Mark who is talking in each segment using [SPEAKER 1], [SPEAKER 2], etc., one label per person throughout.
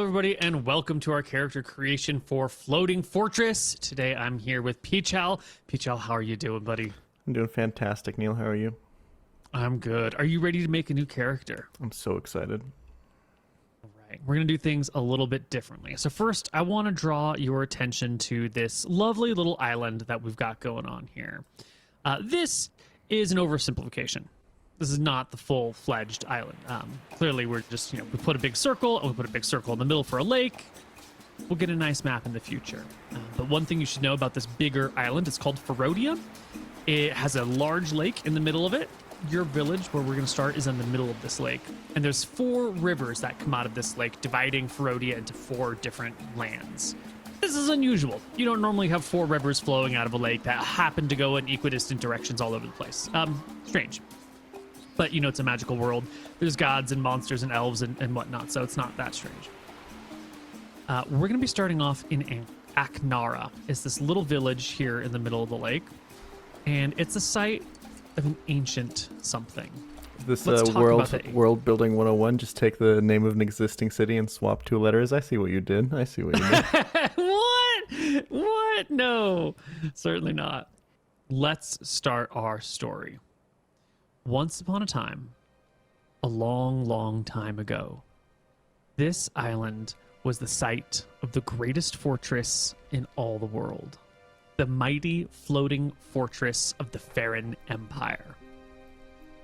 [SPEAKER 1] everybody, and welcome to our character creation for Floating Fortress. Today I'm here with pChal. pChal, how are you doing, buddy?
[SPEAKER 2] I'm doing fantastic, Neil. How are you?
[SPEAKER 1] I'm good. Are you ready to make a new character?
[SPEAKER 2] I'm so excited.
[SPEAKER 1] All right, we're going to do things a little bit differently. So first, I want to draw your attention to this lovely little island that we've got going on here. This is an oversimplification. This is not the full-fledged island. Clearly, we're just, we put a big circle, and we put a big circle in the middle for a lake. We'll get a nice map in the future. But one thing you should know about this bigger island, it's called Ferodia. It has a large lake in the middle of it. Your village, where we're going to start, is in the middle of this lake. And there's 4 rivers that come out of this lake, dividing Ferodia into 4 different lands. This is unusual. You don't normally have 4 rivers flowing out of a lake that happen to go in equidistant directions all over the place. Strange. But, it's a magical world. There's gods and monsters and elves and whatnot, so it's not that strange. We're going to be starting off in Aknara. It's this little village here in the middle of the lake. And it's a site of an ancient something.
[SPEAKER 2] This world building 101, just take the name of an existing city and swap 2 letters. I see what you did. I see what you did.
[SPEAKER 1] What? No, certainly not. Let's start our story. Once upon a time, a long, long time ago, this island was the site of the greatest fortress in all the world, the mighty floating fortress of the Farron Empire.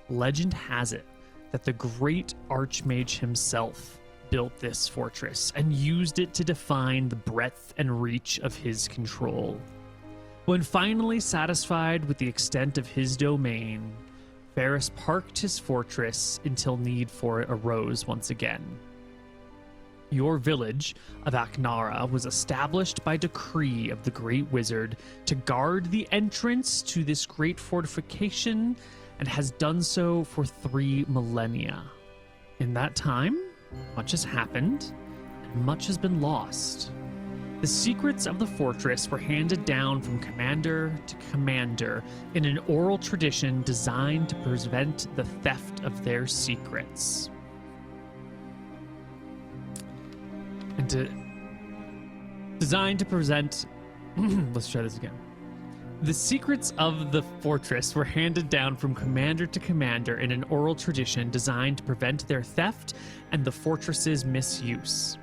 [SPEAKER 1] Legend has it that the great Archmage himself built this fortress and used it to define the breadth and reach of his control. When finally satisfied with the extent of his domain, Ferris parked his fortress until need for it arose once again. Your village of Aknara was established by decree of the Great Wizard to guard the entrance to this great fortification, and has done so for 3 millennia. In that time, much has happened, and much has been lost. The secrets of the fortress were handed down from commander to commander in an oral tradition designed to prevent the theft of their secrets. Let's try this again. The secrets of the fortress were handed down from commander to commander in an oral tradition designed to prevent their theft and the fortress's misuse.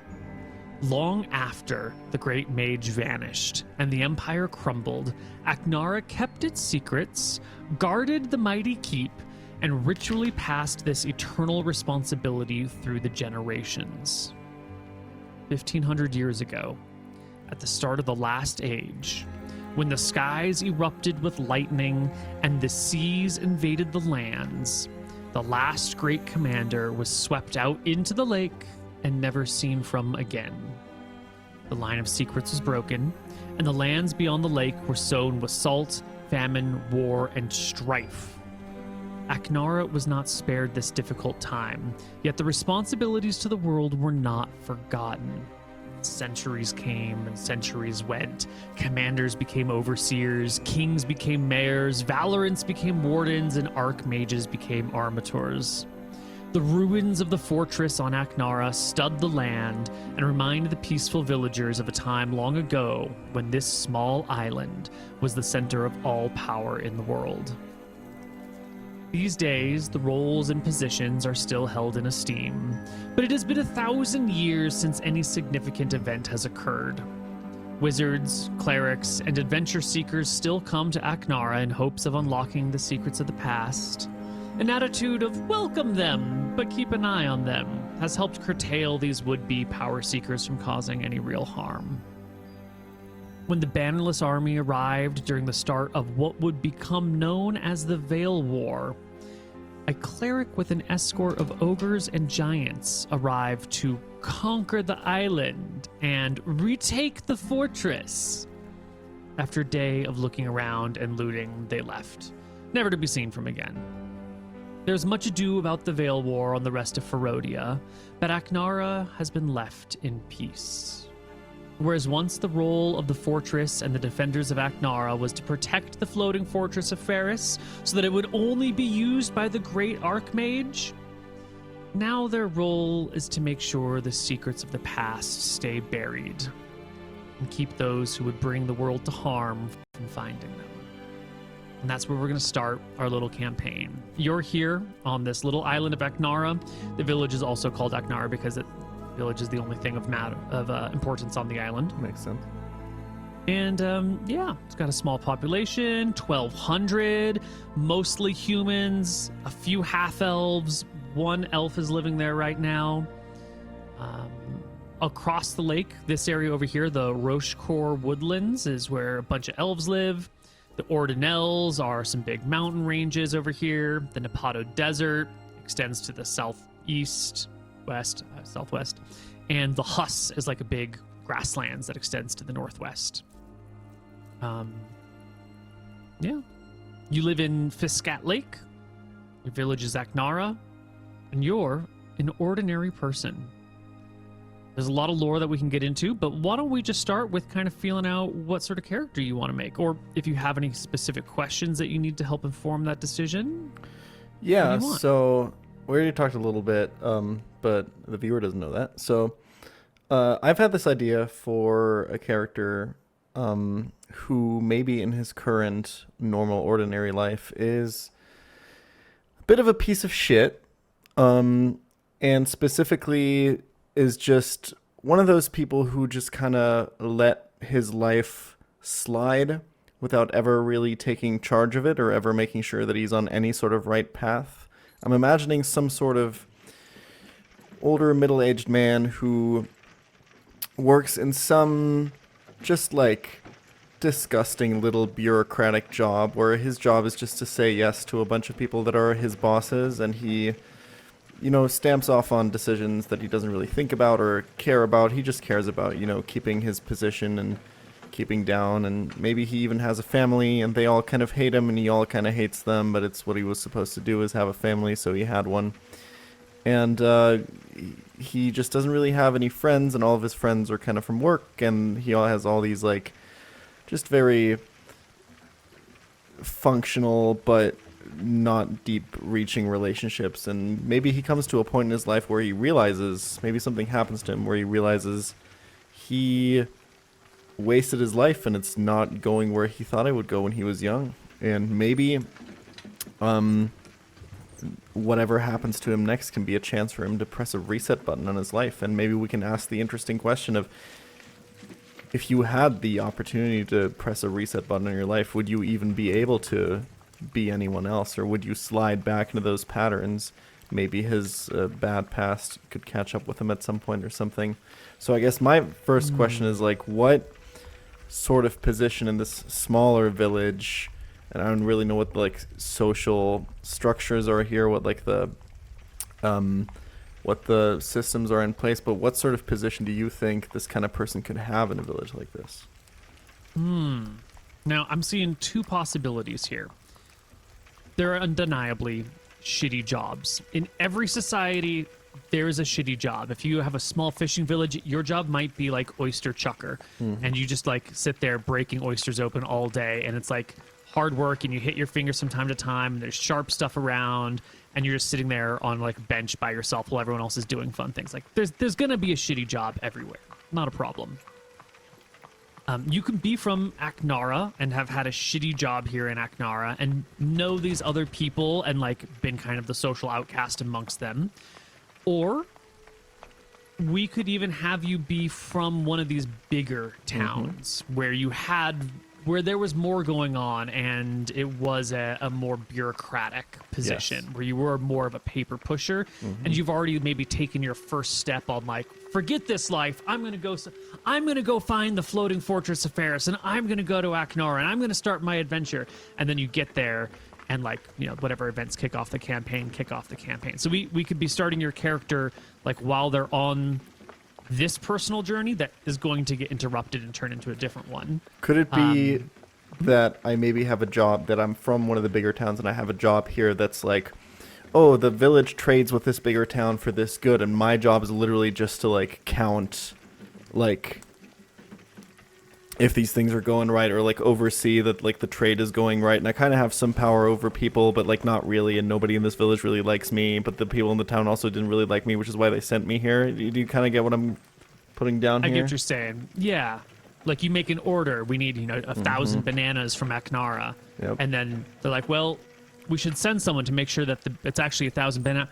[SPEAKER 1] Long after the great mage vanished and the empire crumbled, Aknara kept its secrets, guarded the mighty keep, and ritually passed this eternal responsibility through the generations. 1,500 years ago, at the start of the last age, when the skies erupted with lightning and the seas invaded the lands, the last great commander was swept out into the lake and never seen from again. The line of secrets was broken, and the lands beyond the lake were sown with salt, famine, war, and strife. Aknara was not spared this difficult time, yet the responsibilities to the world were not forgotten. Centuries came and centuries went. Commanders became overseers, kings became mayors, valorants became wardens, and archmages became armators. The ruins of the fortress on Aknara stud the land and remind the peaceful villagers of a time long ago when this small island was the center of all power in the world. These days, the roles and positions are still held in esteem, but it has been 1,000 years since any significant event has occurred. Wizards, clerics, and adventure seekers still come to Aknara in hopes of unlocking the secrets of the past. An attitude of welcome them, but keep an eye on them, has helped curtail these would-be power seekers from causing any real harm. When the bannerless army arrived during the start of what would become known as the Veil War, a cleric with an escort of ogres and giants arrived to conquer the island and retake the fortress. After a day of looking around and looting, they left, never to be seen from again. There's much ado about the Veil War on the rest of Ferodia, but Aknara has been left in peace. Whereas once the role of the fortress and the defenders of Aknara was to protect the floating fortress of Ferris so that it would only be used by the great Archmage, now their role is to make sure the secrets of the past stay buried and keep those who would bring the world to harm from finding them. And that's where we're going to start our little campaign. You're here on this little island of Aknara. The village is also called Aknara because the village is the only thing of importance on the island.
[SPEAKER 2] Makes sense.
[SPEAKER 1] And yeah, it's got a small population, 1,200, mostly humans, a few half-elves, one elf is living there right now. Across the lake, this area over here, the Rochecourt Woodlands, is where a bunch of elves live. The Ordinelles are some big mountain ranges over here. The Nepato Desert extends to the southwest. And the Huss is like a big grasslands that extends to the northwest. Yeah. You live in Fiscat Lake. Your village is Aknara. And you're an ordinary person. There's a lot of lore that we can get into, but why don't we just start with kind of feeling out what sort of character you want to make, or if you have any specific questions that you need to help inform that decision.
[SPEAKER 2] Yeah, so we already talked a little bit, but the viewer doesn't know that. So I've had this idea for a character who maybe in his current normal ordinary life is a bit of a piece of shit, and specifically is just one of those people who just kind of let his life slide without ever really taking charge of it or ever making sure that he's on any sort of right path. I'm imagining some sort of older middle-aged man who works in some just like disgusting little bureaucratic job where his job is just to say yes to a bunch of people that are his bosses, and he stamps off on decisions that he doesn't really think about or care about. He just cares about, keeping his position and keeping down. And maybe he even has a family and they all kind of hate him and he all kind of hates them, but it's what he was supposed to do, is have a family, so he had one. And he just doesn't really have any friends, and all of his friends are kind of from work, and he has all these like just very functional but not deep reaching relationships. And maybe he comes to a point in his life where he realizes, maybe something happens to him where he realizes he wasted his life and it's not going where he thought it would go when he was young. And maybe whatever happens to him next can be a chance for him to press a reset button on his life. And maybe we can ask the interesting question of, if you had the opportunity to press a reset button on your life, would you even be able to be anyone else, or would you slide back into those patterns? Maybe his bad past could catch up with him at some point or something. So I guess my first question is like, what sort of position in this smaller village, and I don't really know what the like social structures are here, what like the what the systems are in place, but what sort of position do you think this kind of person could have in a village like this?
[SPEAKER 1] Now I'm seeing two possibilities here. There are undeniably shitty jobs. In every society, there is a shitty job. If you have a small fishing village, your job might be like oyster chucker. And you just like sit there breaking oysters open all day, and it's like hard work, and you hit your fingers from time to time, and there's sharp stuff around, and you're just sitting there on like a bench by yourself while everyone else is doing fun things. Like there's gonna be a shitty job everywhere. Not a problem. You can be from Aknara and have had a shitty job here in Aknara and know these other people and like been kind of the social outcast amongst them. Or we could even have you be from one of these bigger towns where there was more going on, and it was a more bureaucratic position, where you were more of a paper pusher, and you've already maybe taken your first step on like, forget this life, I'm gonna go find the floating fortress of Ferris, and I'm gonna go to Aknara, and I'm gonna start my adventure. And then you get there, and like, whatever events kick off the campaign. So we could be starting your character like while they're on this personal journey that is going to get interrupted and turn into a different one.
[SPEAKER 2] Could it be that I maybe have a job, that I'm from one of the bigger towns and I have a job here that's like, oh, the village trades with this bigger town for this good, and my job is literally just to like count like if these things are going right, or like oversee that like the trade is going right. And I kind of have some power over people, but like not really, and nobody in this village really likes me, but the people in the town also didn't really like me, which is why they sent me here. Do you kind of get what I'm putting down here?
[SPEAKER 1] I get what you're saying. Yeah. Like you make an order, we need 1,000 bananas from Aknara.
[SPEAKER 2] Yep.
[SPEAKER 1] And then they're like, well, we should send someone to make sure that it's actually 1,000 bananas.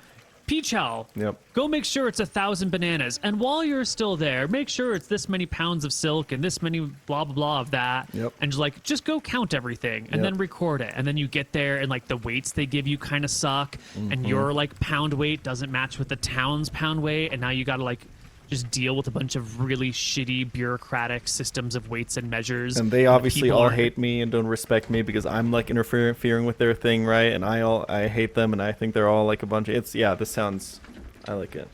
[SPEAKER 1] pChal, go make sure it's 1,000 bananas. And while you're still there, make sure it's this many pounds of silk and this many blah, blah, blah of that.
[SPEAKER 2] Yep.
[SPEAKER 1] And just go count everything and then record it. And then you get there and like the weights they give you kind of suck. And your like pound weight doesn't match with the town's pound weight. And now you got to like just deal with a bunch of really shitty bureaucratic systems of weights and measures.
[SPEAKER 2] And they obviously all hate me and don't respect me because I'm like interfering with their thing, right? And I hate them, and I think they're all like a bunch of this sounds, I like it.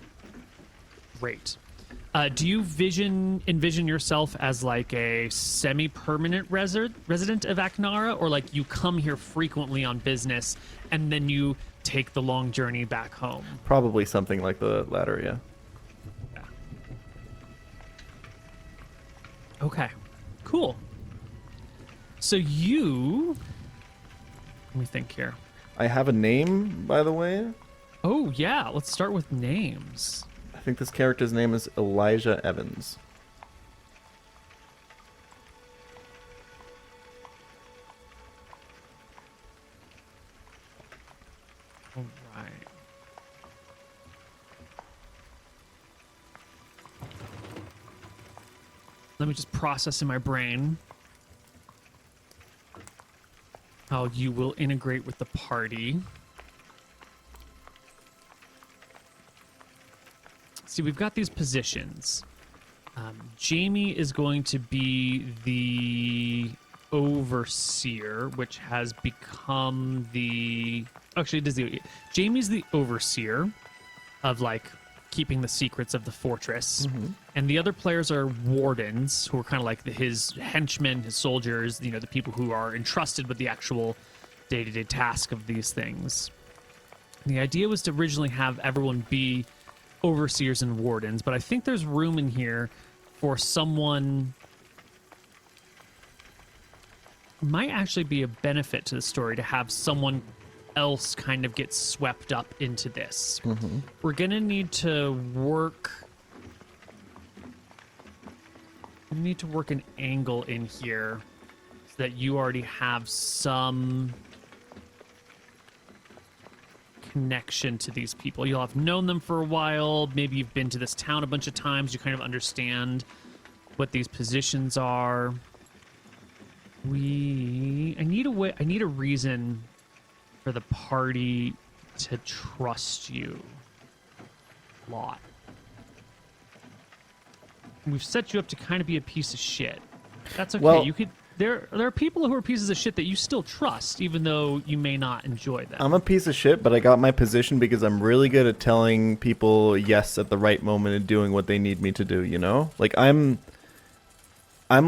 [SPEAKER 1] Great. Do you envision yourself as like a semi-permanent resident of Aknara, or like you come here frequently on business and then you take the long journey back home?
[SPEAKER 2] Probably something like the latter, yeah.
[SPEAKER 1] Okay, cool. So let me think here.
[SPEAKER 2] I have a name, by the way.
[SPEAKER 1] Oh, yeah, let's start with names.
[SPEAKER 2] I think this character's name is Elijah Evans.
[SPEAKER 1] All right. Let me just process in my brain how you will integrate with the party. See, we've got these positions. Jamie is going to be the overseer, which has become Jamie's the overseer of like keeping the secrets of the fortress, and the other players are wardens, who are kind of like his henchmen, his soldiers, the people who are entrusted with the actual day-to-day task of these things. And the idea was to originally have everyone be overseers and wardens, but I think there's room in here for someone. Might actually be a benefit to the story to have someone else kind of get swept up into this. We're gonna need to work an angle in here so that you already have some connection to these people. You'll have known them for a while, maybe you've been to this town a bunch of times, you kind of understand what these positions are. I need a reason for the party to trust you a lot. We've set you up to kind of be a piece of shit. That's okay.
[SPEAKER 2] Well,
[SPEAKER 1] there are people who are pieces of shit that you still trust, even though you may not enjoy them.
[SPEAKER 2] I'm a piece of shit, but I got my position because I'm really good at telling people yes at the right moment and doing what they need me to do, Like I'm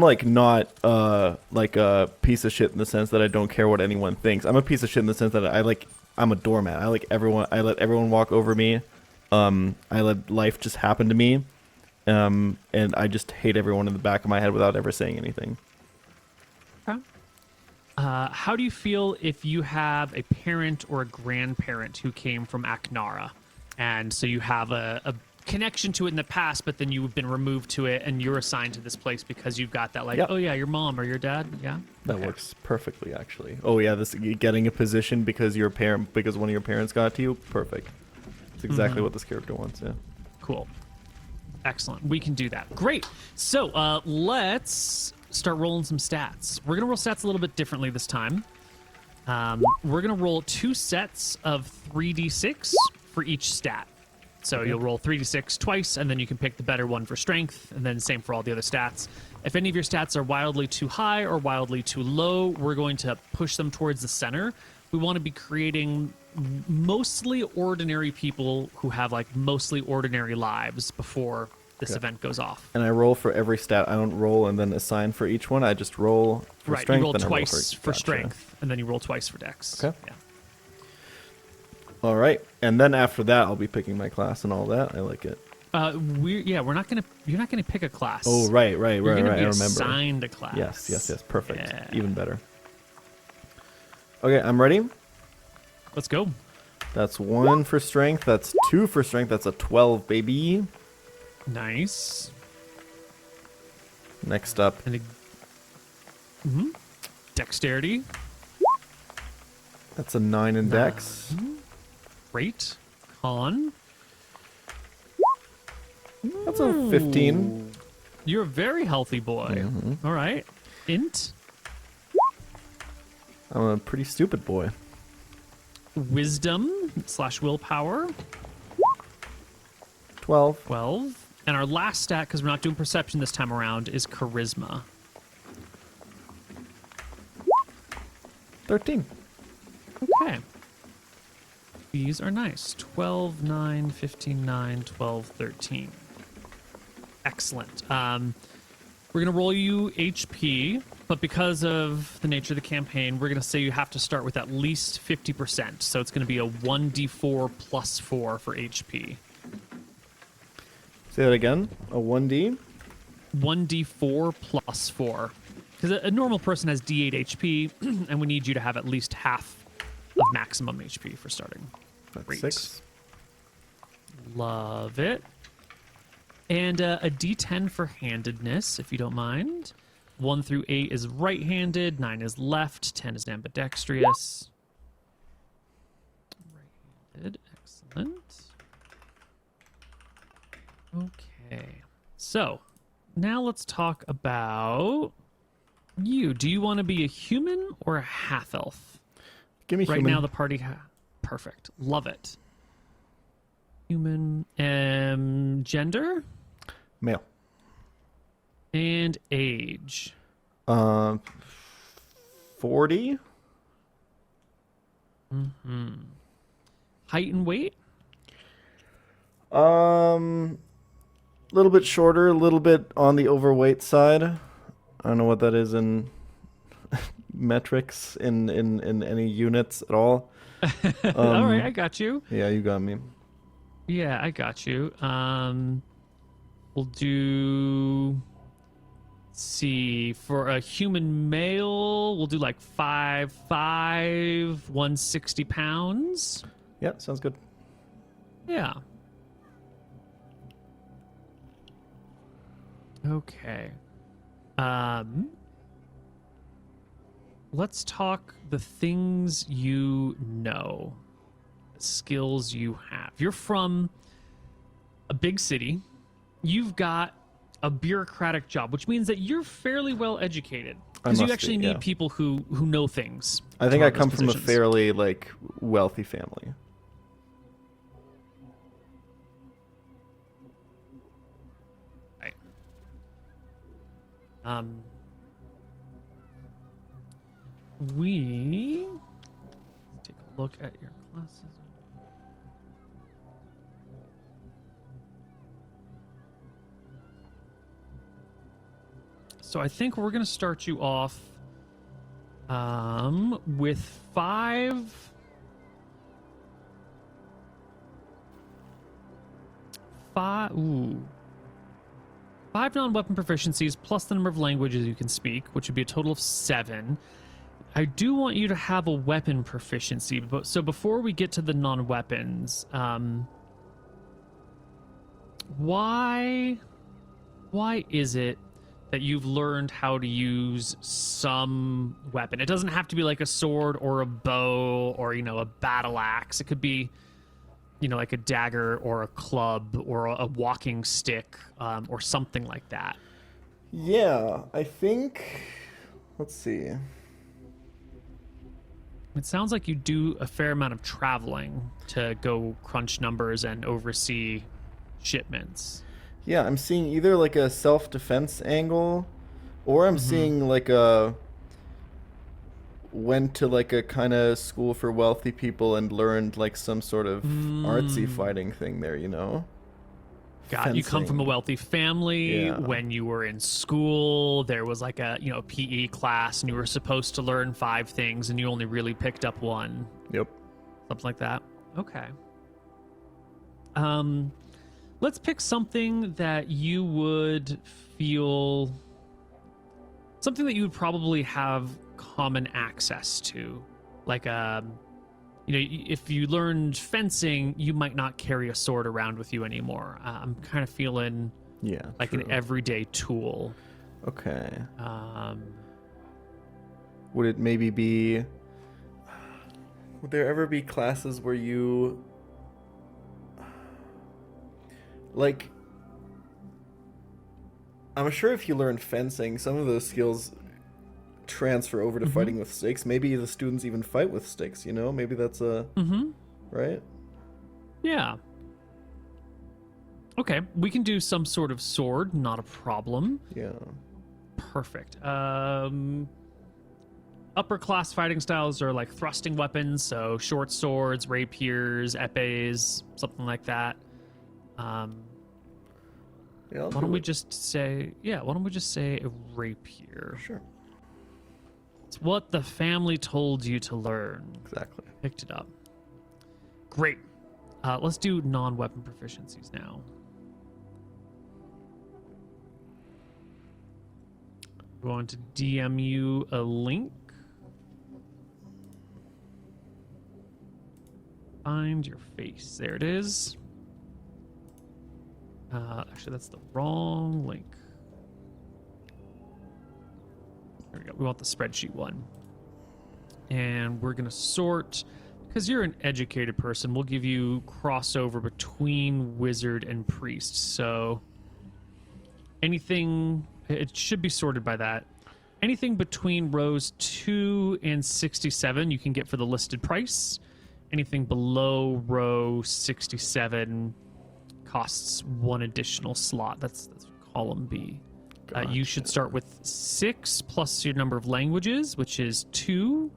[SPEAKER 2] like not like a piece of shit in the sense that I don't care what anyone thinks. I'm a piece of shit in the sense that I'm a doormat. I let everyone walk over me. I let life just happen to me. And I just hate everyone in the back of my head without ever saying anything.
[SPEAKER 1] Okay. How do you feel if you have a parent or a grandparent who came from Aknara, and so you have a connection to it in the past, but then you've been removed to it and you're assigned to this place because you've got that oh yeah, your mom or your dad? Yeah,
[SPEAKER 2] that works perfectly, actually. Oh yeah, this getting a position because one of your parents got to you, perfect. It's exactly what this character wants. Yeah,
[SPEAKER 1] cool, excellent. We can do that. Great. So let's start rolling some stats. We're gonna roll stats a little bit differently this time. We're gonna roll 2 sets of 3d6 for each stat. So you'll roll 3d6 twice, and then you can pick the better one for strength, and then same for all the other stats. If any of your stats are wildly too high or wildly too low, we're going to push them towards the center. We want to be creating mostly ordinary people who have like mostly ordinary lives before this event goes off.
[SPEAKER 2] And I roll for every stat. I don't roll and then assign for each one. I just roll for strength.
[SPEAKER 1] You roll twice for strength, and then you roll twice for dex.
[SPEAKER 2] Okay.
[SPEAKER 1] Yeah.
[SPEAKER 2] All right, and then after that, I'll be picking my class and all that. I like it.
[SPEAKER 1] We're not gonna. You're not gonna pick a class.
[SPEAKER 2] Oh, right.
[SPEAKER 1] You're gonna be
[SPEAKER 2] I remember.
[SPEAKER 1] assigned a class.
[SPEAKER 2] Yes. Perfect.
[SPEAKER 1] Yeah.
[SPEAKER 2] Even better. Okay, I'm ready.
[SPEAKER 1] Let's go.
[SPEAKER 2] That's 1 for strength. That's 2 for strength. That's a 12, baby.
[SPEAKER 1] Nice.
[SPEAKER 2] Next up.
[SPEAKER 1] And dexterity.
[SPEAKER 2] That's a 9 in dex.
[SPEAKER 1] Great. Con.
[SPEAKER 2] That's a 15.
[SPEAKER 1] You're a very healthy boy.
[SPEAKER 2] Mm-hmm.
[SPEAKER 1] All right. Int.
[SPEAKER 2] I'm a pretty stupid boy.
[SPEAKER 1] Wisdom / willpower.
[SPEAKER 2] 12.
[SPEAKER 1] 12. And our last stat, because we're not doing perception this time around, is charisma.
[SPEAKER 2] 13.
[SPEAKER 1] Okay. These are nice. 12, 9, 15, 9, 12, 13. Excellent. We're going to roll you HP, but because of the nature of the campaign, we're going to say you have to start with at least 50%. So it's going to be a 1d4 plus 4 for HP.
[SPEAKER 2] Say that again. A 1d?
[SPEAKER 1] 1d4 plus 4. Because a normal person has d8 HP, and we need you to have at least half of maximum HP for starting.
[SPEAKER 2] That's
[SPEAKER 1] Great.
[SPEAKER 2] 6.
[SPEAKER 1] Love it. And a d10 for handedness, if you don't mind. 1 through 8 is right-handed, 9 is left, 10 is ambidextrous. Right-handed, excellent. Okay, so now let's talk about you. Do you want to be a human or a half-elf?
[SPEAKER 2] Give me
[SPEAKER 1] Right
[SPEAKER 2] human.
[SPEAKER 1] now the party... Perfect. Love it. Human. Gender?
[SPEAKER 2] Male.
[SPEAKER 1] And age.
[SPEAKER 2] 40.
[SPEAKER 1] Height and weight?
[SPEAKER 2] A little bit shorter, a little bit on the overweight side. I don't know what that is in metrics in any units at all.
[SPEAKER 1] All right, I got you.
[SPEAKER 2] Yeah, you got me.
[SPEAKER 1] Yeah, I got you. We'll do... Let's see. For a human male, we'll do like 5'5", 160 pounds.
[SPEAKER 2] Yeah, sounds good.
[SPEAKER 1] Yeah. Okay. Let's talk the things you know, the skills you have. You're from a big city. You've got a bureaucratic job, which means that you're fairly well educated. Because you actually need people who know things.
[SPEAKER 2] I think I come from a fairly wealthy family.
[SPEAKER 1] Right. We take a look at your classes. So I think we're going to start you off with 5 non-weapon proficiencies plus the number of languages you can speak, which would be a total of 7. I do want you to have a weapon proficiency, but so before we get to the non-weapons, why is it that you've learned how to use some weapon? It doesn't have to be like a sword or a bow or, a battle axe. It could be, like a dagger or a club or a walking stick or something like that.
[SPEAKER 2] Yeah, I think... Let's see.
[SPEAKER 1] It sounds like you do a fair amount of traveling to go crunch numbers and oversee shipments.
[SPEAKER 2] Yeah, I'm seeing either a self-defense angle, or I'm seeing went to a kind of school for wealthy people and learned some sort of artsy fighting thing there,
[SPEAKER 1] God, you come from a wealthy family.
[SPEAKER 2] Yeah.
[SPEAKER 1] When you were in school, there was a PE class, and you were supposed to learn 5 things, and you only really picked up 1.
[SPEAKER 2] Yep.
[SPEAKER 1] Something like that. Okay. Let's pick something that you would feel, something that you would probably have common access to. Like, if you learned fencing, you might not carry a sword around with you anymore. I'm kind of feeling like
[SPEAKER 2] true.
[SPEAKER 1] an everyday tool.
[SPEAKER 2] Okay.
[SPEAKER 1] Um,
[SPEAKER 2] Would it maybe be... Would there ever be classes where you... Like... I'm sure if you learn fencing, some of those skills transfer over to fighting with sticks. Maybe the students even fight with sticks, you know? Maybe that's a... Right?
[SPEAKER 1] Yeah. Okay, we can do some sort of sword, not a problem.
[SPEAKER 2] Yeah.
[SPEAKER 1] Perfect. Upper class fighting styles are like thrusting weapons, so short swords, rapiers, epées, something like that.
[SPEAKER 2] Yeah,
[SPEAKER 1] why don't we just say a rapier?
[SPEAKER 2] Sure.
[SPEAKER 1] It's what the family told you to learn.
[SPEAKER 2] Exactly.
[SPEAKER 1] Picked it up. Great. Let's do non-weapon proficiencies now. I'm going to DM you a link. Find your face. There it is. Actually, that's the wrong link. There we go. We want the spreadsheet one. And we're going to sort, because you're an educated person, we'll give you crossover between wizard and priest. So anything, it should be sorted by that. Anything between rows 2 and 67 you can get for the listed price. Anything below row 67 costs 1 additional slot. That's column B.
[SPEAKER 2] Gotcha.
[SPEAKER 1] You should start with 6 plus your number of languages, which is 2.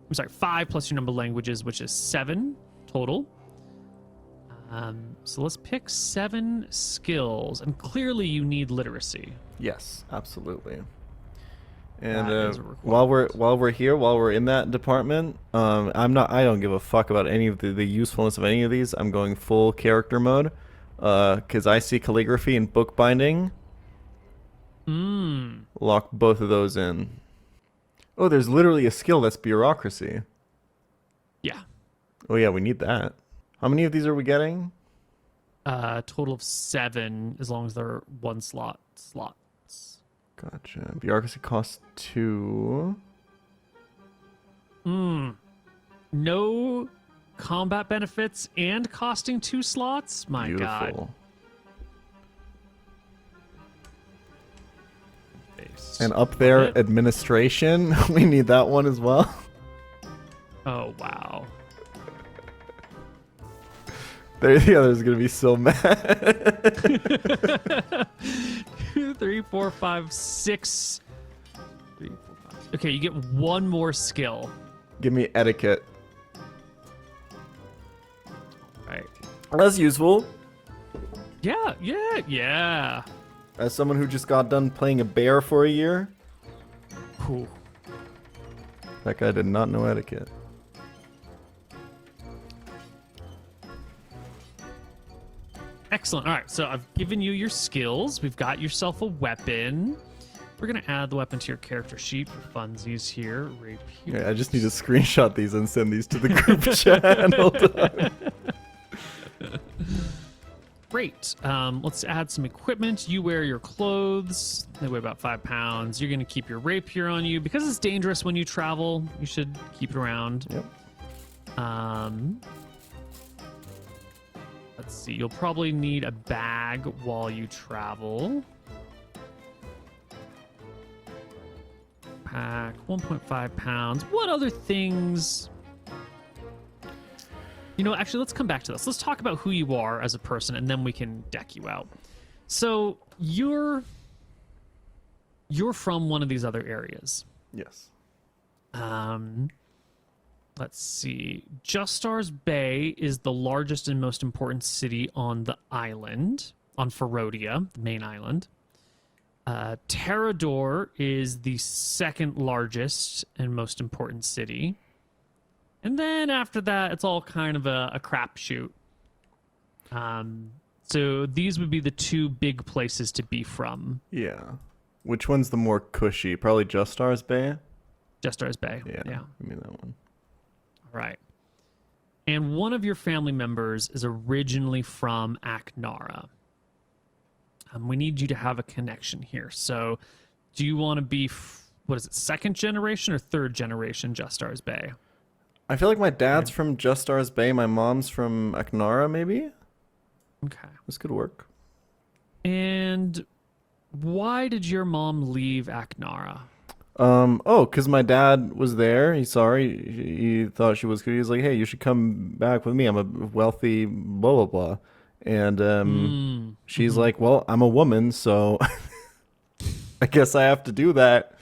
[SPEAKER 1] I'm sorry, 5 plus your number of languages, which is 7 total. So let's pick 7 skills, and clearly you need literacy.
[SPEAKER 2] Yes, absolutely. And
[SPEAKER 1] while
[SPEAKER 2] we're in that department, I don't give a fuck about any of the usefulness of any of these. I'm going full character mode, because I see calligraphy and bookbinding. Lock both of those in. Oh, there's literally a skill that's bureaucracy.
[SPEAKER 1] Yeah.
[SPEAKER 2] Oh yeah, we need that. How many of these are we getting?
[SPEAKER 1] Total of 7, as long as they're 1 slots.
[SPEAKER 2] Gotcha. Bureaucracy costs 2.
[SPEAKER 1] No combat benefits and costing 2 slots? My
[SPEAKER 2] Beautiful.
[SPEAKER 1] God.
[SPEAKER 2] And up there, administration. We need that one as well.
[SPEAKER 1] Oh, wow.
[SPEAKER 2] The other's going to be so mad.
[SPEAKER 1] 2, 3, 4, 5, 6. 3, 4, 5. Okay, you get 1 more skill.
[SPEAKER 2] Give me etiquette.
[SPEAKER 1] Right.
[SPEAKER 2] That's useful.
[SPEAKER 1] Yeah.
[SPEAKER 2] As someone who just got done playing a bear for a year,
[SPEAKER 1] Cool.
[SPEAKER 2] that guy did not know etiquette.
[SPEAKER 1] Excellent. All right, so I've given you your skills. We've got yourself a weapon. We're going to add the weapon to your character sheet for funsies here. Rapier.
[SPEAKER 2] Yeah, I just need to screenshot these and send these to the group chat. Hold on.
[SPEAKER 1] Great. Let's add some equipment. You wear your clothes. They weigh about 5 pounds. You're going to keep your rapier on you. Because it's dangerous when you travel, you should keep it around.
[SPEAKER 2] Yep.
[SPEAKER 1] Let's see. You'll probably need a bag while you travel. Pack 1.5 pounds. What other things? You know, actually, let's come back to this. Let's talk about who you are as a person, and then we can deck you out. So you're from one of these other areas.
[SPEAKER 2] Yes.
[SPEAKER 1] Let's see. Justar's Bay is the largest and most important city on the island, on Ferodia, the main island. Terrador is the second largest and most important city. And then after that, it's all kind of a crapshoot. So these would be the two big places to be from.
[SPEAKER 2] Yeah. Which one's the more cushy? Probably Just Stars Bay?
[SPEAKER 1] Just Stars Bay.
[SPEAKER 2] Yeah.
[SPEAKER 1] Yeah.
[SPEAKER 2] Give me that one.
[SPEAKER 1] Right. And one of your family members is originally from Aknara. We need you to have a connection here. So do you want to be, what is it, second generation or third generation Just Stars Bay?
[SPEAKER 2] I feel like my dad's from Just Stars Bay. My mom's from Aknara, maybe?
[SPEAKER 1] Okay.
[SPEAKER 2] This could work.
[SPEAKER 1] And why did your mom leave Aknara?
[SPEAKER 2] Because my dad was there. He saw her. He thought she was good. He was like, hey, you should come back with me. I'm a wealthy blah, blah, blah. And she's like, well, I'm a woman, so I guess I have to do that.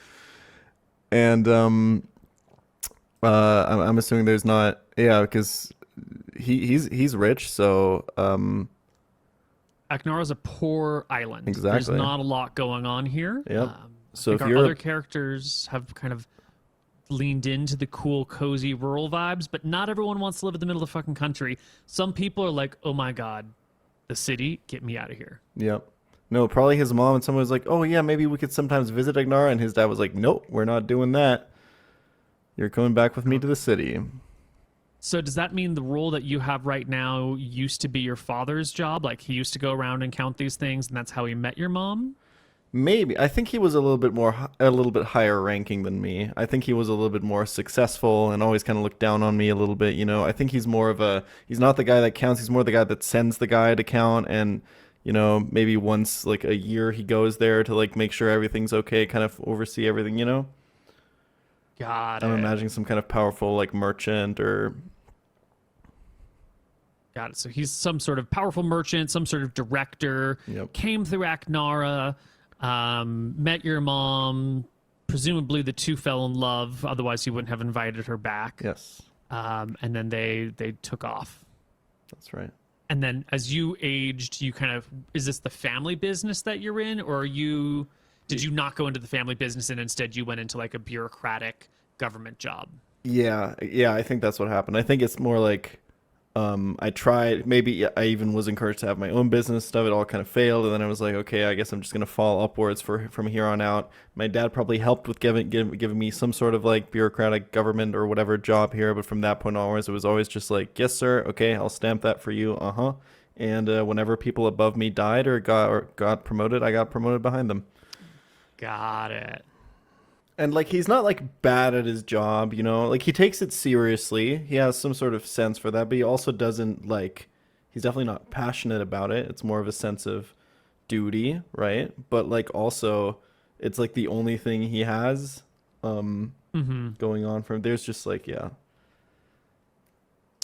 [SPEAKER 2] And I'm assuming there's not, because he's rich, so
[SPEAKER 1] Aknara's a poor island.
[SPEAKER 2] Exactly.
[SPEAKER 1] There's not a lot going on here.
[SPEAKER 2] Yep. So
[SPEAKER 1] I think
[SPEAKER 2] if
[SPEAKER 1] our
[SPEAKER 2] you're
[SPEAKER 1] other characters have kind of leaned into the cool, cozy rural vibes, but not everyone wants to live in the middle of the fucking country. Some people are like, oh my God, the city, get me out of here.
[SPEAKER 2] Yep. No, probably his mom and someone was like, oh yeah, maybe we could sometimes visit Aknara, and his dad was like, nope, we're not doing that. You're coming back with me to the city.
[SPEAKER 1] So does that mean the role that you have right now used to be your father's job? Like he used to go around and count these things, and that's how he met your mom?
[SPEAKER 2] Maybe. I think he was a little bit higher ranking than me. I think he was a little bit more successful and always kind of looked down on me a little bit, I think he's he's not the guy that counts, he's more the guy that sends the guy to count, and maybe once like a year he goes there to like make sure everything's okay, kind of oversee everything,
[SPEAKER 1] Got it.
[SPEAKER 2] I'm imagining some kind of powerful like merchant or...
[SPEAKER 1] Got it. So he's some sort of powerful merchant, some sort of director,
[SPEAKER 2] Yep.
[SPEAKER 1] came through Aknara, met your mom, presumably the two fell in love, otherwise he wouldn't have invited her back.
[SPEAKER 2] Yes.
[SPEAKER 1] And then they took off.
[SPEAKER 2] That's right.
[SPEAKER 1] And then as you aged, you kind of, is this the family business that you're in, or did you not go into the family business and instead you went into like a bureaucratic government job?
[SPEAKER 2] Yeah, I think that's what happened. I think it's more like I tried, maybe I even was encouraged to have my own business stuff. It all kind of failed. And then I was like, okay, I guess I'm just going to fall upwards from here on out. My dad probably helped with giving me some sort of like bureaucratic government or whatever job here. But from that point onwards, it was always just like, yes, sir. Okay, I'll stamp that for you. Uh-huh. And whenever people above me died or got promoted, I got promoted behind them.
[SPEAKER 1] Got it.
[SPEAKER 2] And like he's not like bad at his job, like he takes it seriously. He has some sort of sense for that, but he also doesn't like, he's definitely not passionate about it. It's more of a sense of duty, right? But like also it's like the only thing he has going on for him. There's just like, yeah.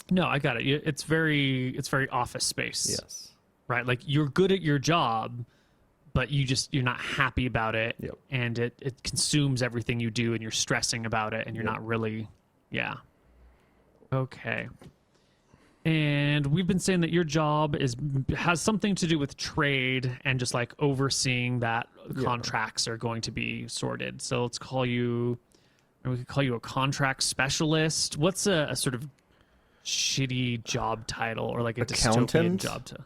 [SPEAKER 1] No, I got it. It's very office space.
[SPEAKER 2] Yes.
[SPEAKER 1] Right? Like you're good at your job, but you're not happy about it.
[SPEAKER 2] Yep.
[SPEAKER 1] And it consumes everything you do, and you're stressing about it, and you're not really, yeah. Okay. And we've been saying that your job has something to do with trade and just like overseeing that contracts are going to be sorted. So let's call you, or we could call you a contract specialist. What's a sort of shitty job title or like a dystopian job to?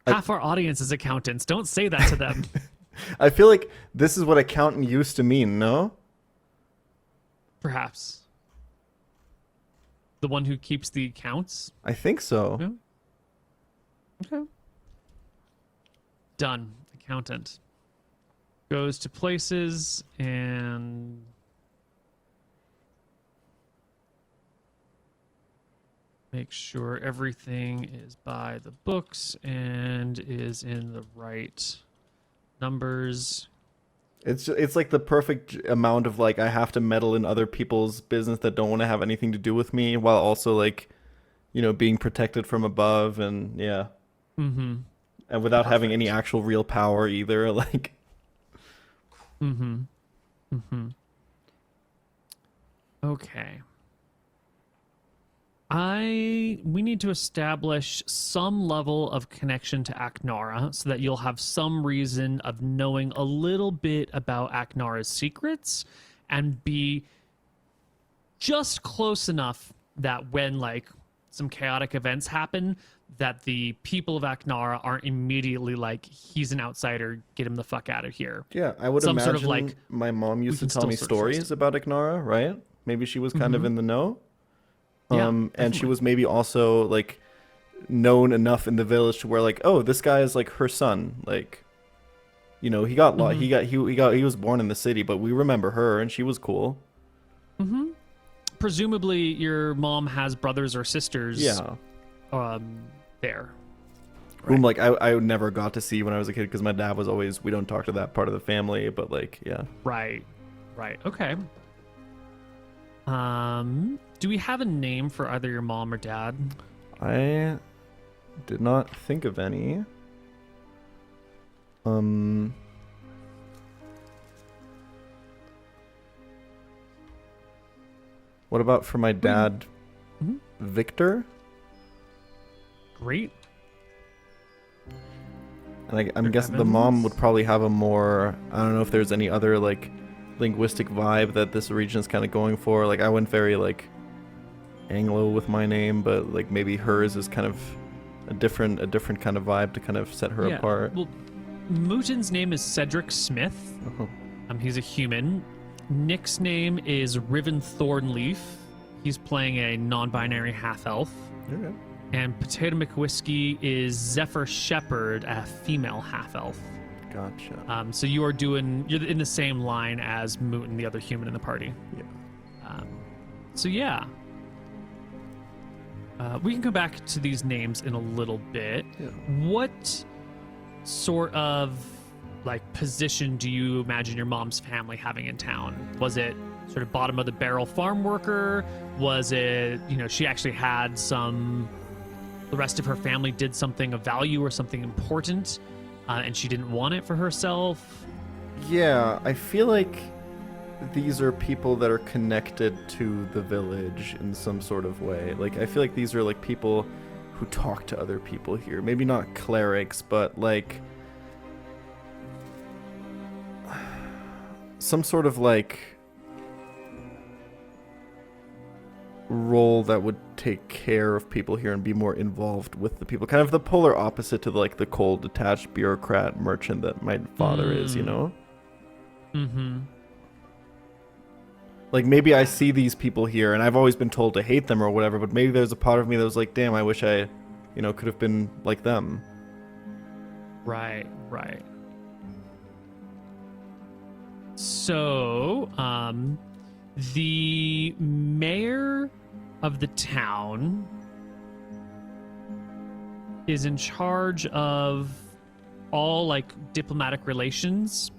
[SPEAKER 1] Half our audience is accountants. Don't say that to them.
[SPEAKER 2] I feel like this is what accountant used to mean, no?
[SPEAKER 1] Perhaps. The one who keeps the accounts?
[SPEAKER 2] I think so.
[SPEAKER 1] Yeah. Okay. Done. Accountant. Goes to places and... make sure everything is by the books and is in the right numbers.
[SPEAKER 2] It's like the perfect amount of like I have to meddle in other people's business that don't want to have anything to do with me, while also like, being protected from above and yeah.
[SPEAKER 1] Mm-hmm.
[SPEAKER 2] And without having any actual real power either, like.
[SPEAKER 1] Mm-hmm. Mm-hmm. Okay. We need to establish some level of connection to Aknara so that you'll have some reason of knowing a little bit about Aknara's secrets and be just close enough that when like some chaotic events happen, that the people of Aknara aren't immediately like, he's an outsider, get him the fuck out of here.
[SPEAKER 2] Yeah, I would
[SPEAKER 1] Some
[SPEAKER 2] imagine
[SPEAKER 1] sort of, like,
[SPEAKER 2] my mom used to
[SPEAKER 1] can
[SPEAKER 2] tell
[SPEAKER 1] still
[SPEAKER 2] me
[SPEAKER 1] sort of trust
[SPEAKER 2] stories about Aknara, right? Maybe she was kind of in the know.
[SPEAKER 1] Yeah,
[SPEAKER 2] And she
[SPEAKER 1] definitely.
[SPEAKER 2] was maybe also like known enough in the village to where like, oh, this guy is like her son. Like, you know, he got he was born in the city, but we remember her and she was cool.
[SPEAKER 1] Presumably your mom has brothers or sisters
[SPEAKER 2] Yeah.
[SPEAKER 1] there.
[SPEAKER 2] Whom like I never got to see when I was a kid because my dad was always, we don't talk to that part of the family, but like, yeah.
[SPEAKER 1] Right. Okay. Do we have a name for either your mom or dad?
[SPEAKER 2] I did not think of any. What about for my dad, Victor?
[SPEAKER 1] Great.
[SPEAKER 2] And I'm guessing the mom would probably have a more, I don't know if there's any other like linguistic vibe that this region is kind of going for. Like I went very like Anglo with my name, but like maybe hers is kind of a different kind of vibe to kind of set her apart.
[SPEAKER 1] Well, Mouton's name is Cedric Smith. He's a human. Nick's name is Riven Thornleaf. He's playing a non-binary half-elf.
[SPEAKER 2] Okay.
[SPEAKER 1] And PotatoMcWhiskey is Zephyr Shepherd, a female half-elf.
[SPEAKER 2] Gotcha.
[SPEAKER 1] So you're in the same line as Mouton, the other human in the party.
[SPEAKER 2] Yeah.
[SPEAKER 1] So yeah. We can go back to these names in a little bit.
[SPEAKER 2] Yeah.
[SPEAKER 1] What sort of like position do you imagine your mom's family having in town? Was it sort of bottom of the barrel farm worker? Was it, she actually had the rest of her family did something of value or something important, and she didn't want it for herself?
[SPEAKER 2] Yeah, I feel like these are people that are connected to the village in some sort of way. Like, I feel like these are like people who talk to other people here. Maybe not clerics, but like some sort of like role that would take care of people here and be more involved with the people. Kind of the polar opposite to like the cold, detached bureaucrat merchant that my father is, you know?
[SPEAKER 1] Mm-hmm.
[SPEAKER 2] Like maybe I see these people here and I've always been told to hate them or whatever, but maybe there's a part of me that was like, damn, I wish I, could have been like them.
[SPEAKER 1] Right. So, the mayor of the town is in charge of all like diplomatic relations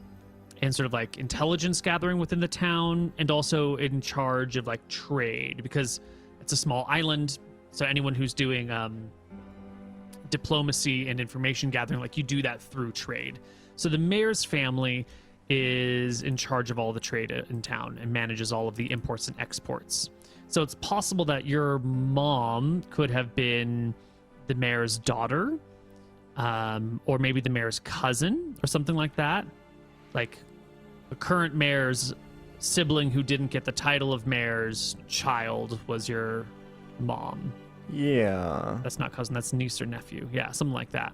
[SPEAKER 1] and sort of like intelligence gathering within the town, and also in charge of like trade, because it's a small island. So anyone who's doing diplomacy and information gathering, like you do that through trade. So the mayor's family is in charge of all the trade in town and manages all of the imports and exports. So it's possible that your mom could have been the mayor's daughter, or maybe the mayor's cousin or something like that. Like the current mayor's sibling who didn't get the title of mayor's child was your mom.
[SPEAKER 2] Yeah.
[SPEAKER 1] That's not cousin, that's niece or nephew. Yeah, something like that.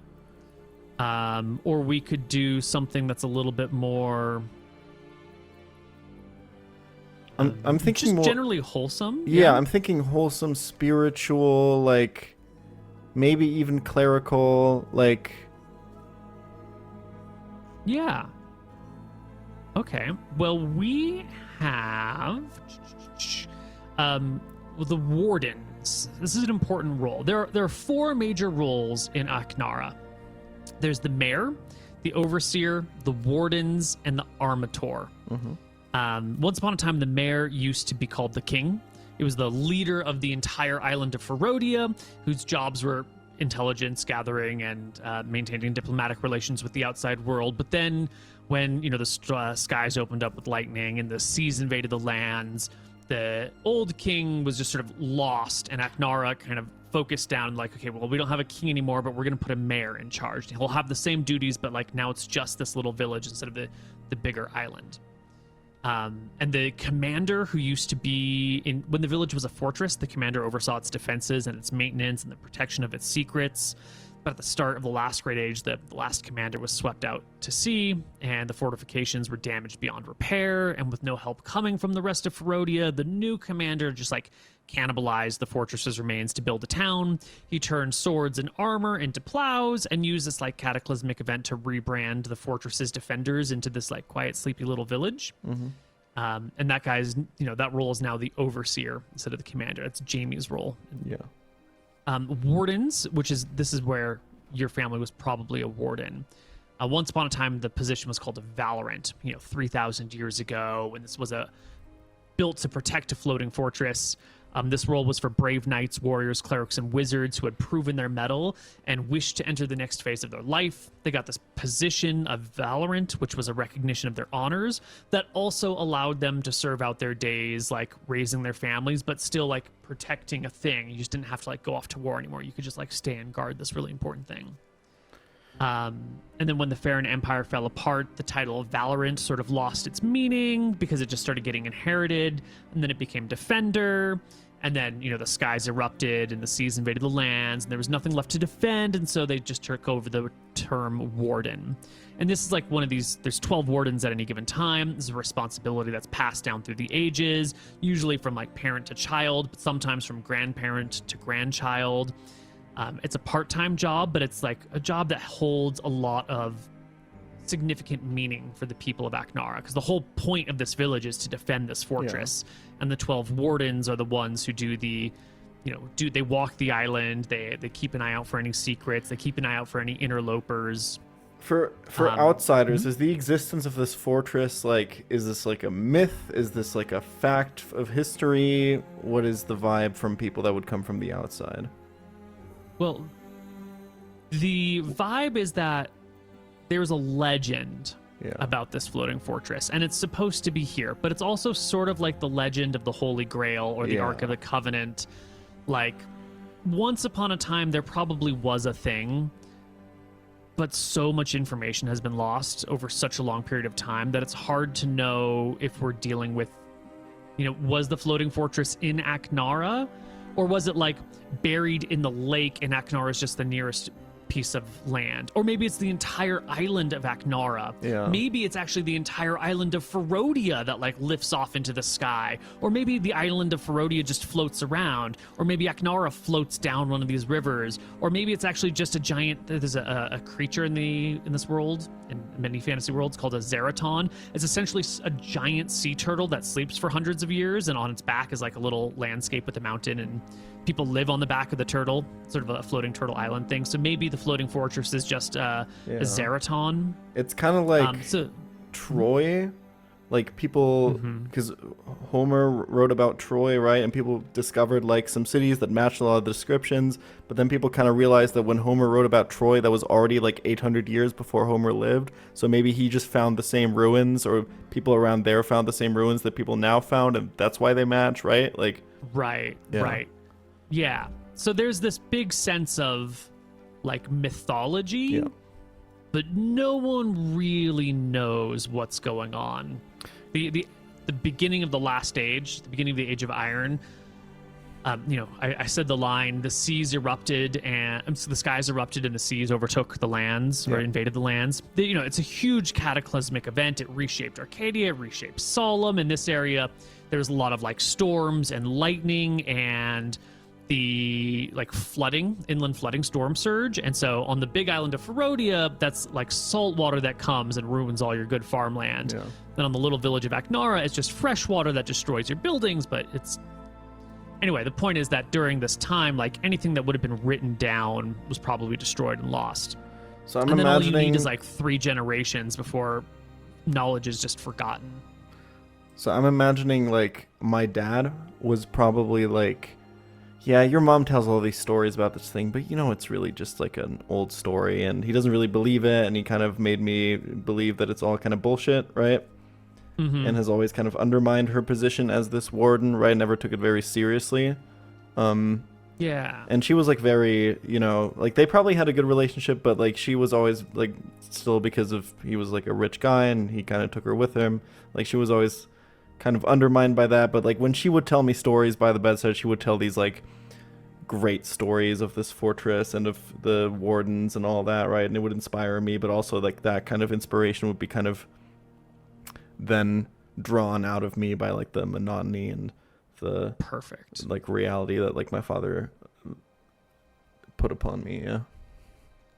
[SPEAKER 1] Or we could do something that's a little bit more...
[SPEAKER 2] I'm thinking
[SPEAKER 1] just
[SPEAKER 2] more...
[SPEAKER 1] generally wholesome.
[SPEAKER 2] Yeah, I'm thinking wholesome, spiritual, like maybe even clerical, like...
[SPEAKER 1] Yeah. Okay. Well, we have the wardens. This is an important role. There are four major roles in Aknara. There's the mayor, the overseer, the wardens, and the armator. Once upon a time, the mayor used to be called the king. It was the leader of the entire island of Ferodia, whose jobs were intelligence gathering and maintaining diplomatic relations with the outside world. But then when, the skies opened up with lightning and the seas invaded the lands, the old king was just sort of lost, and Aknara kind of focused down like, okay, well, we don't have a king anymore, but we're going to put a mayor in charge. He'll have the same duties, but like now it's just this little village instead of the bigger island. And the commander who used to be in when the village was a fortress, the commander oversaw its defenses and its maintenance and the protection of its secrets. But at the start of the last Great Age, the last commander was swept out to sea, and the fortifications were damaged beyond repair. And with no help coming from the rest of Ferodia, the new commander just like cannibalized the fortress's remains to build a town. He turned swords and armor into plows and used this like cataclysmic event to rebrand the fortress's defenders into this like quiet, sleepy little village. And that guy's, that role is now the overseer instead of the commander. That's Jamie's role.
[SPEAKER 2] Yeah.
[SPEAKER 1] Wardens, this is where your family was probably a warden. Once upon a time, the position was called a Valorant, 3,000 years ago, when this was built to protect a floating fortress. This role was for brave knights, warriors, clerics, and wizards who had proven their mettle and wished to enter the next phase of their life. They got this position of Valorant, which was a recognition of their honors that also allowed them to serve out their days, like raising their families, but still like protecting a thing. You just didn't have to like go off to war anymore. You could just like stay and guard this really important thing. And then when the Farron Empire fell apart, the title of Valorant sort of lost its meaning because it just started getting inherited, and then it became Defender, and then, the skies erupted and the seas invaded the lands, and there was nothing left to defend, and so they just took over the term Warden. And this is like one of these, there's 12 Wardens at any given time. This is a responsibility that's passed down through the ages, usually from like parent to child, but sometimes from grandparent to grandchild. It's a part-time job, but it's like a job that holds a lot of significant meaning for the people of Aknara, because the whole point of this village is to defend this fortress. And the 12 wardens are the ones who do the, they walk the island, they keep an eye out for any secrets, they keep an eye out for any interlopers.
[SPEAKER 2] For outsiders, is the existence of this fortress is this like a myth? Is this like a fact of history? What is the vibe from people that would come from the outside?
[SPEAKER 1] Well, the vibe is that there's a legend about this floating fortress, and it's supposed to be here, but it's also sort of like the legend of the Holy Grail or the Ark of the Covenant. Like, once upon a time, there probably was a thing, but so much information has been lost over such a long period of time that it's hard to know if we're dealing with, was the floating fortress in Aknara? Or was it like buried in the lake and Aknara is just the nearest piece of land? Or maybe it's the entire island of Aknara.
[SPEAKER 2] Yeah.
[SPEAKER 1] Maybe it's actually the entire island of Ferodia that like lifts off into the sky. Or maybe the island of Ferodia just floats around. Or maybe Aknara floats down one of these rivers. Or maybe it's actually just a giant, there's a creature in this world, in many fantasy worlds, called a Zeraton. It's essentially a giant sea turtle that sleeps for hundreds of years, and on its back is like a little landscape with a mountain, and people live on the back of the turtle, sort of a floating turtle island thing. So maybe the floating fortress is just a Zeraton.
[SPEAKER 2] It's kind of like Troy. Like people, because Homer wrote about Troy, right? And people discovered like some cities that matched a lot of the descriptions. But then people kind of realized that when Homer wrote about Troy, that was already like 800 years before Homer lived. So maybe he just found the same ruins, or people around there found the same ruins that people now found, and that's why they match, right? Like,
[SPEAKER 1] right. Yeah. So there's this big sense of like mythology, but no one really knows what's going on. The beginning of the last age, the beginning of the Age of Iron, I said the line, the seas erupted and the skies erupted and the seas overtook the lands or invaded the lands. It's a huge cataclysmic event. It reshaped Arcadia, it reshaped Solemn. In this area, there's a lot of like storms and lightning and the like inland flooding, storm surge. And so on the big island of Ferodia, that's like salt water that comes and ruins all your good farmland. Then on the little village of Aknara, it's just fresh water that destroys your buildings. But anyway, the point is that during this time, like anything that would have been written down was probably destroyed and lost.
[SPEAKER 2] So I'm
[SPEAKER 1] imagining, all you need is
[SPEAKER 2] like
[SPEAKER 1] 3 generations before knowledge is just forgotten.
[SPEAKER 2] So I'm imagining like my dad was probably like, yeah, your mom tells all these stories about this thing, but it's really just like an old story, and he doesn't really believe it, and he kind of made me believe that it's all kind of bullshit, right? And has always kind of undermined her position as this warden, right? Never took it very seriously. And she was like very, like they probably had a good relationship, but like she was always like, still because of he was like a rich guy and he kind of took her with him. Like she was always kind of undermined by that. But like when she would tell me stories by the bedside, she would tell these like great stories of this fortress and of the wardens and all that, right? And it would inspire me, but also like that kind of inspiration would be kind of then drawn out of me by like the monotony and the
[SPEAKER 1] perfect
[SPEAKER 2] like reality that like my father put upon me. Yeah.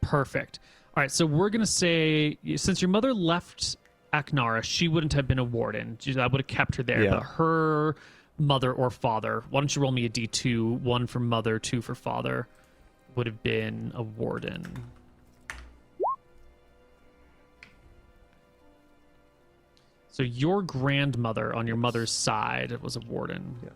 [SPEAKER 1] Perfect. All right, so we're gonna say since your mother left Aknara, she wouldn't have been a warden. I would have kept her there.
[SPEAKER 2] Yeah.
[SPEAKER 1] But her mother or father, why don't you roll me a d2, 1 for mother, 2 for father, would have been a warden. So your grandmother on your mother's side was a warden.
[SPEAKER 2] Yes.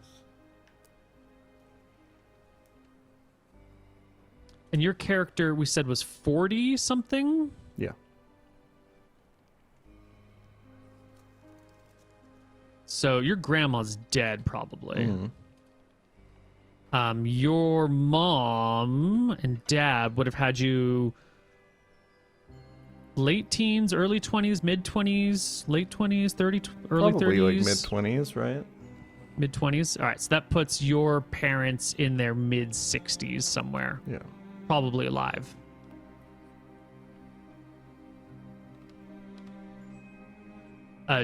[SPEAKER 1] And your character, we said, was 40 something?
[SPEAKER 2] Yeah.
[SPEAKER 1] So your grandma's dead, probably.
[SPEAKER 2] Mm.
[SPEAKER 1] Your mom and dad would have had you late teens, early 20s, mid 20s, late 20s, 30, early
[SPEAKER 2] Probably
[SPEAKER 1] 30s.
[SPEAKER 2] like mid 20s, right?
[SPEAKER 1] Mid 20s. All right, so that puts your parents in their mid 60s somewhere.
[SPEAKER 2] Yeah.
[SPEAKER 1] Probably alive.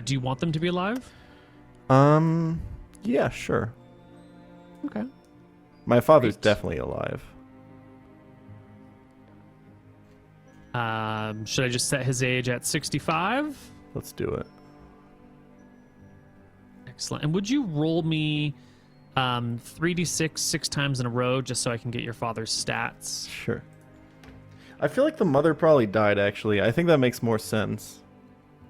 [SPEAKER 1] Do you want them to be alive?
[SPEAKER 2] Yeah, sure.
[SPEAKER 1] Okay.
[SPEAKER 2] My father's
[SPEAKER 1] Great.
[SPEAKER 2] definitely alive.
[SPEAKER 1] Should I just set his age at 65?
[SPEAKER 2] Let's do it.
[SPEAKER 1] Excellent. And would you roll me 3d6 6 times in a row just so I can get your father's stats?
[SPEAKER 2] Sure. I feel like the mother probably died, actually. I think that makes more sense.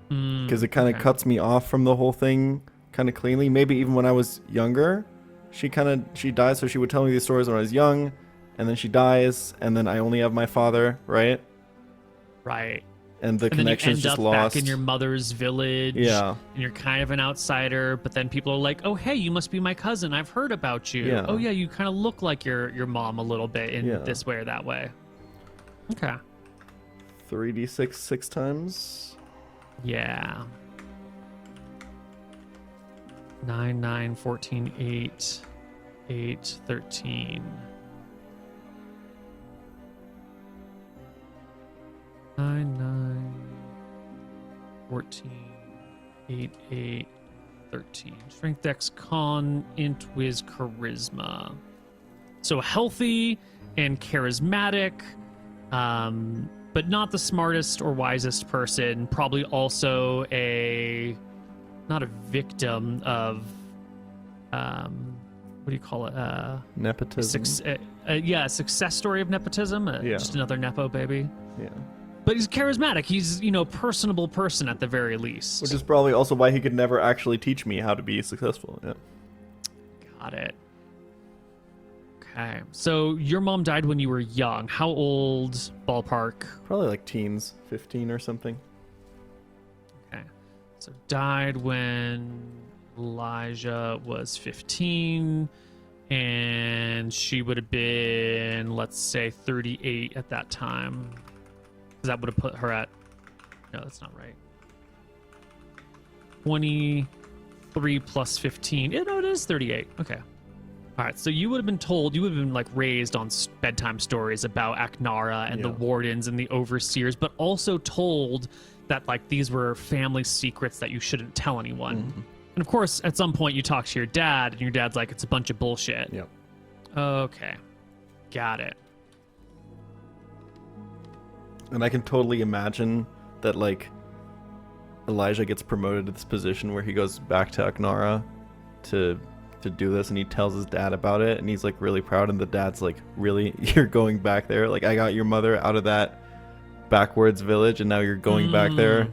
[SPEAKER 2] Because it kind of cuts me off from the whole thing kind of cleanly. Maybe even when I was younger, she died, so she would tell me these stories when I was young, and then she dies, and then I only have my father, right?
[SPEAKER 1] Right.
[SPEAKER 2] And the connection's just lost.
[SPEAKER 1] Back in your mother's village.
[SPEAKER 2] Yeah.
[SPEAKER 1] And you're kind of an outsider, but then people are like, "Oh, hey, you must be my cousin. I've heard about you.
[SPEAKER 2] Yeah.
[SPEAKER 1] Oh, yeah, you kind of look like your mom a little bit in this way or that way." Okay.
[SPEAKER 2] 3d6 6 times.
[SPEAKER 1] Yeah. 9, 9, 14, 8, 8, 13. 9, 9, 14, 8, 8, 13. Strength, Dex, Con, Int, Wiz, Charisma. So healthy and charismatic, but not the smartest or wisest person. Probably also not a victim of, what do you call it?
[SPEAKER 2] Nepotism.
[SPEAKER 1] A success story of nepotism. Just another nepo baby.
[SPEAKER 2] Yeah.
[SPEAKER 1] But he's charismatic. He's, personable person at the very least.
[SPEAKER 2] Which is probably also why he could never actually teach me how to be successful. Yeah.
[SPEAKER 1] Got it. Okay. So your mom died when you were young. How old, ballpark?
[SPEAKER 2] Probably like teens, 15 or something.
[SPEAKER 1] Okay. So died when Elijah was 15, and she would have been, let's say, 38 at that time. That would have put her at, no, that's not right. 23 plus 15. No, it is 38. Okay. All right. So you would have been like raised on bedtime stories about Aknara and the wardens and the overseers, but also told that like these were family secrets that you shouldn't tell anyone. Mm-hmm. And of course, at some point you talk to your dad and your dad's like, it's a bunch of bullshit.
[SPEAKER 2] Yep.
[SPEAKER 1] Okay. Got it.
[SPEAKER 2] And I can totally imagine that, like, Elijah gets promoted to this position where he goes back to Aknara to do this, and he tells his dad about it, and he's, like, really proud, and the dad's like, really? You're going back there? Like, I got your mother out of that backwards village, and now you're going back there?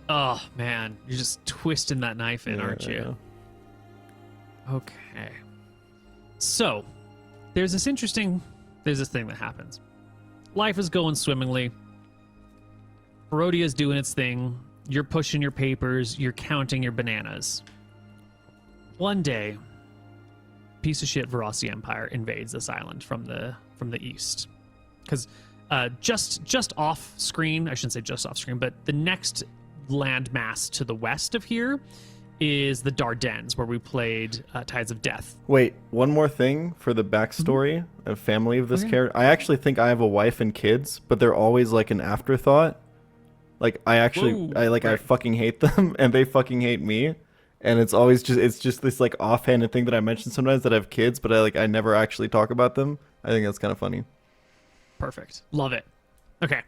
[SPEAKER 1] Oh, man. You're just twisting that knife in, aren't you?
[SPEAKER 2] Yeah.
[SPEAKER 1] Okay. So, there's this thing that happens. Life is going swimmingly. Herodia's doing its thing. You're pushing your papers. You're counting your bananas. One day, piece of shit Verossi Empire invades this island from the east. Because just off screen, I shouldn't say just off screen, but the next landmass to the west of here is the Dardanelles, where we played Tides of Death.
[SPEAKER 2] Wait, one more thing for the backstory and family of this character. I actually think I have a wife and kids, but they're always like an afterthought. Like I fucking hate them and they fucking hate me. And it's always just this like offhanded thing that I mention sometimes that I have kids, but I never actually talk about them. I think that's kind of funny.
[SPEAKER 1] Perfect. Love it. Okay.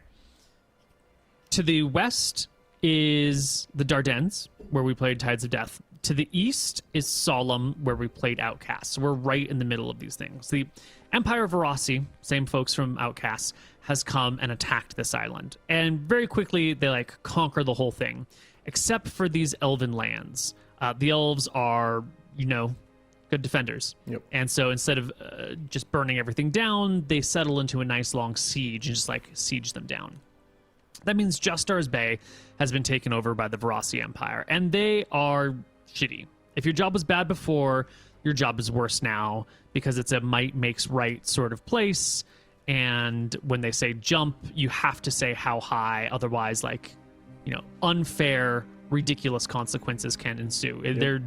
[SPEAKER 1] To the west is the Dardanelles, where we played Tides of Death. To the east is Solemn, where we played Outcast. So we're right in the middle of these things. The Empire of Verossi, same folks from Outcast, has come and attacked this island. And very quickly, they like conquer the whole thing, except for these elven lands. The elves are, good defenders.
[SPEAKER 2] Yep.
[SPEAKER 1] And so instead of just burning everything down, they settle into a nice long siege and just like siege them down. That means Justar's Bay has been taken over by the Verossi Empire, and they are shitty. If your job was bad before, your job is worse now, because it's a might makes right sort of place, and when they say jump, you have to say how high, otherwise, unfair, ridiculous consequences can ensue. Yep. They're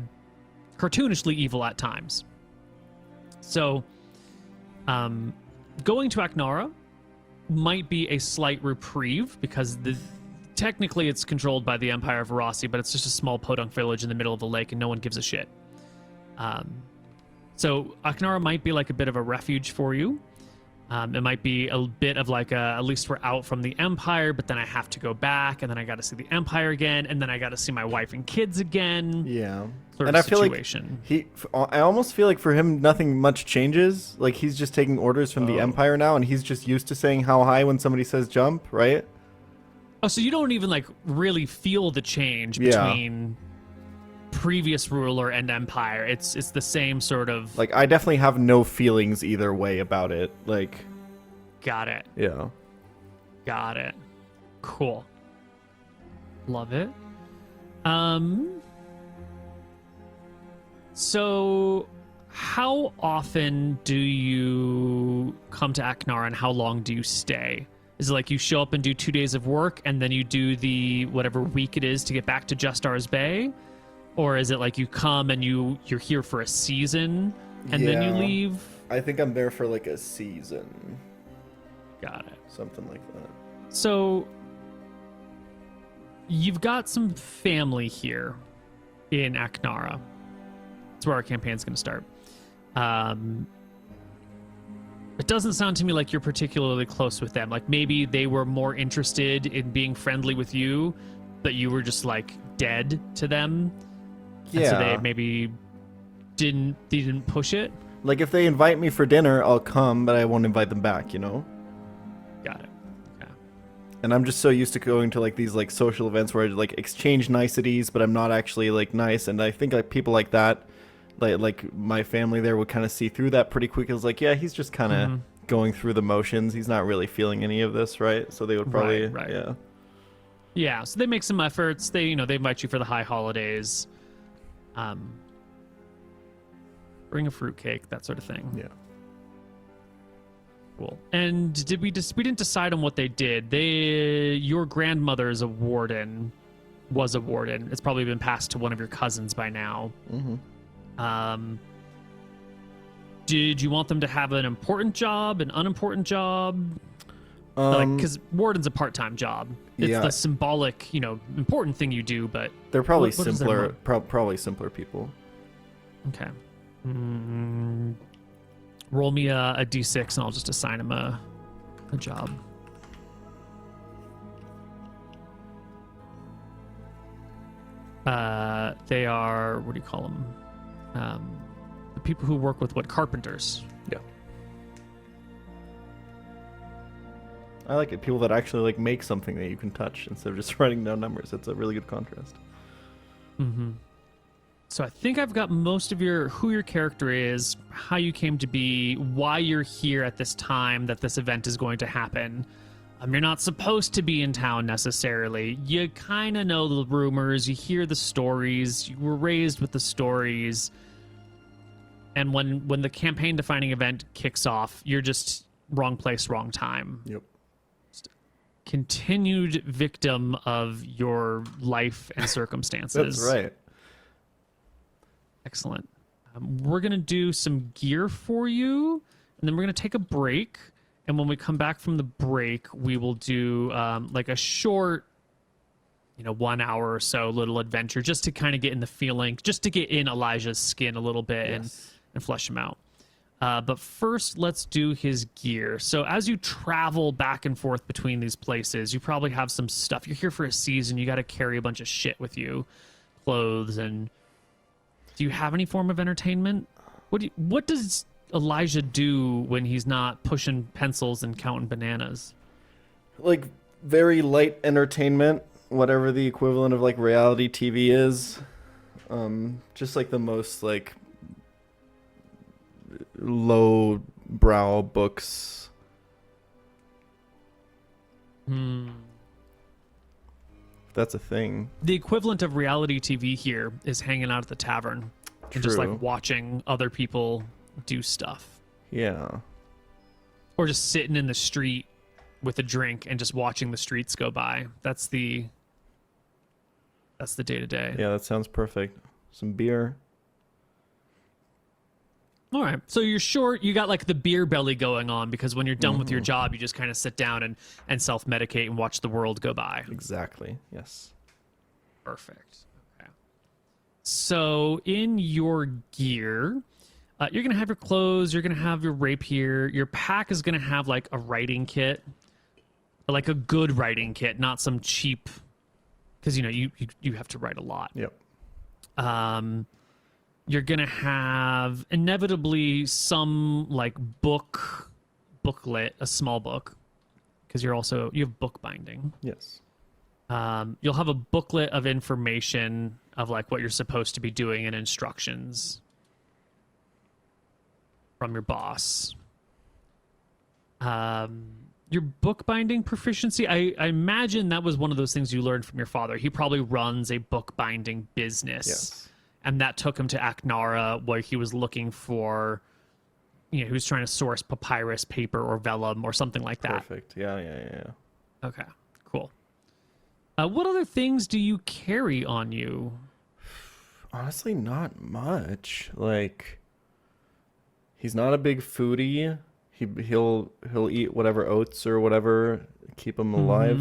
[SPEAKER 1] cartoonishly evil at times. So, going to Aknara might be a slight reprieve, because technically it's controlled by the Empire of Verossi, but it's just a small podunk village in the middle of the lake and no one gives a shit. So Aknara might be like a bit of a refuge for you. It might be a bit of like at least we're out from the Empire, but then I have to go back, and then I got to see the Empire again, and then I got to see my wife and kids again.
[SPEAKER 2] Yeah.
[SPEAKER 1] And I feel like
[SPEAKER 2] I almost feel like for him nothing much changes. Like he's just taking orders from the Empire now, and he's just used to saying how high when somebody says jump, right?
[SPEAKER 1] Oh, so you don't even like really feel the change between previous ruler and Empire. It's the same sort of
[SPEAKER 2] like I definitely have no feelings either way about it. Like
[SPEAKER 1] got it.
[SPEAKER 2] Yeah.
[SPEAKER 1] Got it. Cool. Love it. So, how often do you come to Aknara, and how long do you stay? Is it like you show up and do 2 days of work, and then you do the whatever week it is to get back to Justar's Bay? Or is it like you come and you're here for a season, and then you leave?
[SPEAKER 2] I think I'm there for like a season.
[SPEAKER 1] Got it.
[SPEAKER 2] Something like that.
[SPEAKER 1] So, you've got some family here in Aknara. That's where our campaign's going to start. It doesn't sound to me like you're particularly close with them. Like maybe they were more interested in being friendly with you, but you were just like dead to them.
[SPEAKER 2] Yeah.
[SPEAKER 1] And so they maybe didn't push it.
[SPEAKER 2] Like if they invite me for dinner, I'll come, but I won't invite them back,
[SPEAKER 1] Got it. Yeah.
[SPEAKER 2] And I'm just so used to going to like these like social events where I like exchange niceties, but I'm not actually like nice. And I think like people like that, like my family there would kind of see through that pretty quick. It was like, yeah, he's just kind of going through the motions. He's not really feeling any of this, right? So they would probably,
[SPEAKER 1] right. Yeah, so they make some efforts. They invite you for the high holidays. Bring a fruitcake, that sort of thing.
[SPEAKER 2] Yeah.
[SPEAKER 1] Cool. And we didn't decide on what they did. Your grandmother is a warden. Was a warden. It's probably been passed to one of your cousins by now.
[SPEAKER 2] Mm-hmm.
[SPEAKER 1] Did you want them to have an important job, an unimportant job? Because warden's a part-time job. It's the symbolic, important thing you do, but
[SPEAKER 2] they're probably simpler. Probably simpler people.
[SPEAKER 1] Okay. Roll me a d6, and I'll just assign him a job. They are, what do you call them? The people who work with carpenters.
[SPEAKER 2] Yeah. I like it. People that actually like make something that you can touch instead of just writing down numbers. It's a really good contrast.
[SPEAKER 1] Mm-hmm. So I think I've got most of who your character is, how you came to be, why you're here at this time that this event is going to happen. You're not supposed to be in town necessarily. You kind of know the rumors. You hear the stories. You were raised with the stories. And when the campaign-defining event kicks off, you're just wrong place, wrong time.
[SPEAKER 2] Yep.
[SPEAKER 1] continued victim of your life and circumstances.
[SPEAKER 2] That's right.
[SPEAKER 1] Excellent. We're going to do some gear for you, and then we're going to take a break. And when we come back from the break, we will do like a short, 1 hour or so little adventure just to kind of get in the feeling, just to get in Elijah's skin a little bit and flesh him out. But first, let's do his gear. So as you travel back and forth between these places, you probably have some stuff. You're here for a season. You got to carry a bunch of shit with you, clothes. And do you have any form of entertainment? What does Elijah do when he's not pushing pencils and counting bananas?
[SPEAKER 2] Like very light entertainment, whatever the equivalent of like reality TV is. Just like the most like low brow books. That's a thing.
[SPEAKER 1] The equivalent of reality TV here is hanging out at the tavern and just like watching other people do stuff.
[SPEAKER 2] Yeah.
[SPEAKER 1] Or just sitting in the street with a drink and just watching the streets go by. That's the day to day.
[SPEAKER 2] Yeah, that sounds perfect. Some beer.
[SPEAKER 1] All right. So you're short. You got like the beer belly going on because when you're done with your job, you just kind of sit down and self-medicate and watch the world go by.
[SPEAKER 2] Exactly. Yes.
[SPEAKER 1] Perfect. Okay. So in your gear, you're going to have your clothes. You're going to have your rapier. Your pack is going to have like a writing kit, like a good writing kit, not some cheap, because you have to write a lot.
[SPEAKER 2] Yep.
[SPEAKER 1] You're going to have inevitably some like booklet, a small book, because you have bookbinding.
[SPEAKER 2] Yes.
[SPEAKER 1] You'll have a booklet of information of like what you're supposed to be doing and instructions from your boss. Your bookbinding proficiency, I imagine that was one of those things you learned from your father. He probably runs a bookbinding business.
[SPEAKER 2] Yes.
[SPEAKER 1] And that took him to Aknara, where he was looking for, he was trying to source papyrus, paper, or vellum, or something like that.
[SPEAKER 2] Perfect. Yeah.
[SPEAKER 1] Okay, cool. What other things do you carry on you?
[SPEAKER 2] Honestly, not much. Like, he's not a big foodie. He'll eat whatever oats or whatever keep him alive.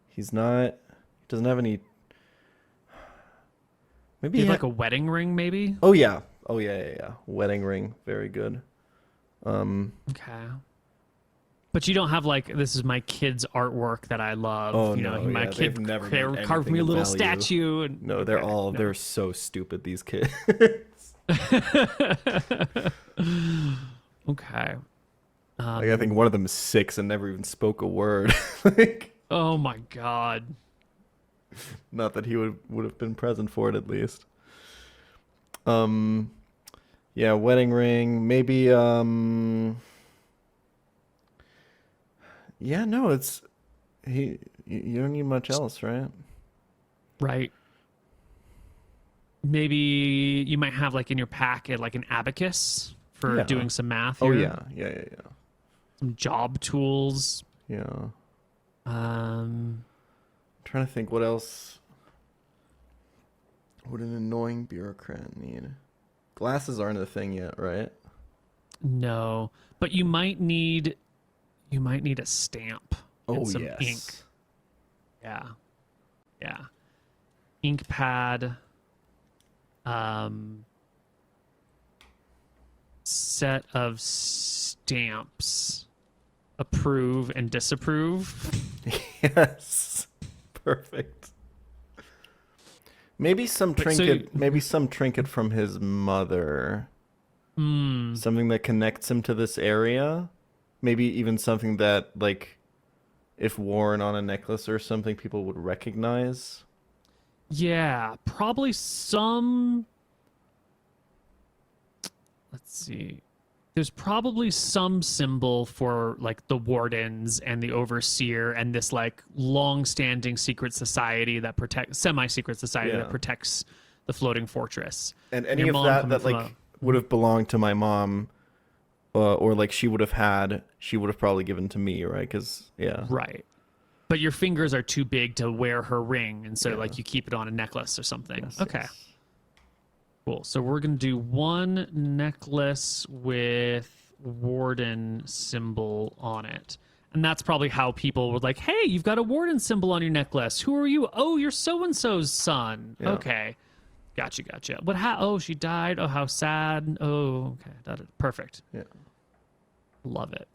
[SPEAKER 2] He doesn't have any. Maybe
[SPEAKER 1] like a wedding ring, maybe.
[SPEAKER 2] Oh yeah. Wedding ring, very good.
[SPEAKER 1] Okay. But you don't have like, this is my kid's artwork that I love.
[SPEAKER 2] Oh
[SPEAKER 1] no, my kid
[SPEAKER 2] never
[SPEAKER 1] carved me a little statue. And,
[SPEAKER 2] no, they're so stupid, these kids.
[SPEAKER 1] Okay.
[SPEAKER 2] I think one of them is 6 and never even spoke a word. Like,
[SPEAKER 1] oh my God.
[SPEAKER 2] Not that he would have been present for it, at least. Yeah, wedding ring, maybe. Yeah, no, it's you don't need much else, right?
[SPEAKER 1] Right. Maybe you might have like in your packet like an abacus for doing some math here.
[SPEAKER 2] Oh yeah.
[SPEAKER 1] Some job tools.
[SPEAKER 2] Yeah. Trying to think what else would an annoying bureaucrat need. Glasses aren't a thing yet, right?
[SPEAKER 1] No, but you might need a stamp.
[SPEAKER 2] Oh,
[SPEAKER 1] some
[SPEAKER 2] yes.
[SPEAKER 1] ink. Yeah. Ink pad. Set of stamps. Approve and disapprove.
[SPEAKER 2] Yes. Perfect. Maybe some trinket. Maybe some trinket from his mother. Something that connects him to this area. Maybe even something that, like, if worn on a necklace or something, people would recognize. Yeah,
[SPEAKER 1] probably some. Let's see. There's probably some symbol for like the wardens and the overseer and this like long-standing secret society that semi-secret society that protects the floating fortress.
[SPEAKER 2] And any of that like would have belonged to my mom or like she would have probably given to me, right? Because yeah,
[SPEAKER 1] Right. But your fingers are too big to wear her ring, and so
[SPEAKER 2] Yeah.
[SPEAKER 1] like you keep it on a necklace or something.
[SPEAKER 2] Yes,
[SPEAKER 1] Okay.
[SPEAKER 2] yes.
[SPEAKER 1] Cool. So we're gonna do one necklace with warden symbol on it. And that's probably how people would like, hey, you've got a warden symbol on your necklace. Who are you? Oh, you're so-and-so's son.
[SPEAKER 2] Yeah.
[SPEAKER 1] Okay. Gotcha. But how? Oh, she died. Oh, how sad. Oh, okay. Perfect.
[SPEAKER 2] Yeah.
[SPEAKER 1] Love it.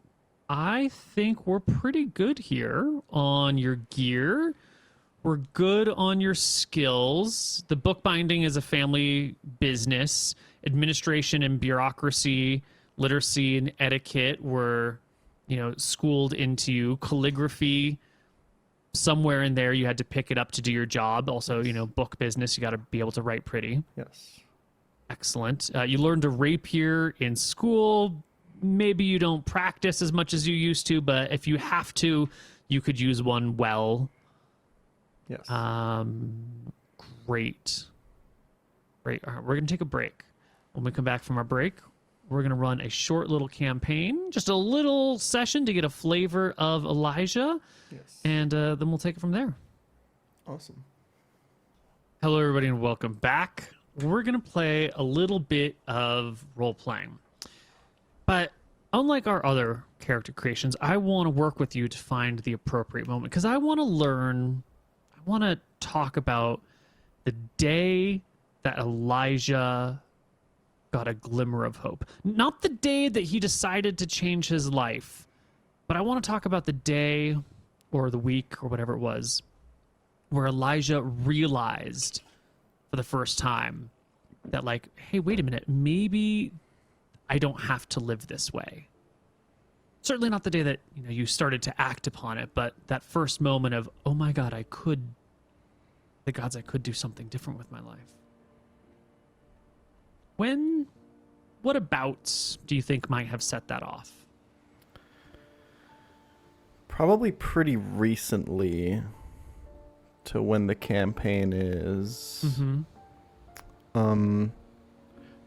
[SPEAKER 1] I think we're pretty good here on your gear. We're good on your skills. The bookbinding is a family business. Administration and bureaucracy, literacy and etiquette were, schooled into you. Calligraphy, somewhere in there you had to pick it up to do your job. Also, book business, you got to be able to write pretty.
[SPEAKER 2] Yes.
[SPEAKER 1] Excellent. You learned a rapier in school. Maybe you don't practice as much as you used to, but if you have to, you could use one well.
[SPEAKER 2] Yes.
[SPEAKER 1] Great. All right, we're going to take a break. When we come back from our break, we're going to run a short little campaign, just a little session to get a flavor of Elijah,
[SPEAKER 2] Yes.
[SPEAKER 1] and then we'll take it from there.
[SPEAKER 2] Awesome.
[SPEAKER 1] Hello, everybody, and welcome back. We're going to play a little bit of role-playing. But unlike our other character creations, I want to work with you to find the appropriate moment, because I want to learn, I want to talk about the day that Elijah got a glimmer of hope. Not the day that he decided to change his life, but I want to talk about the day or the week or whatever it was where Elijah realized for the first time that, like, hey, wait a minute, maybe I don't have to live this way. Certainly not the day that you started to act upon it, but that first moment of, oh my God, I could do something different with my life. What abouts do you think might have set that off?
[SPEAKER 2] Probably pretty recently to when the campaign is.
[SPEAKER 1] Mm-hmm.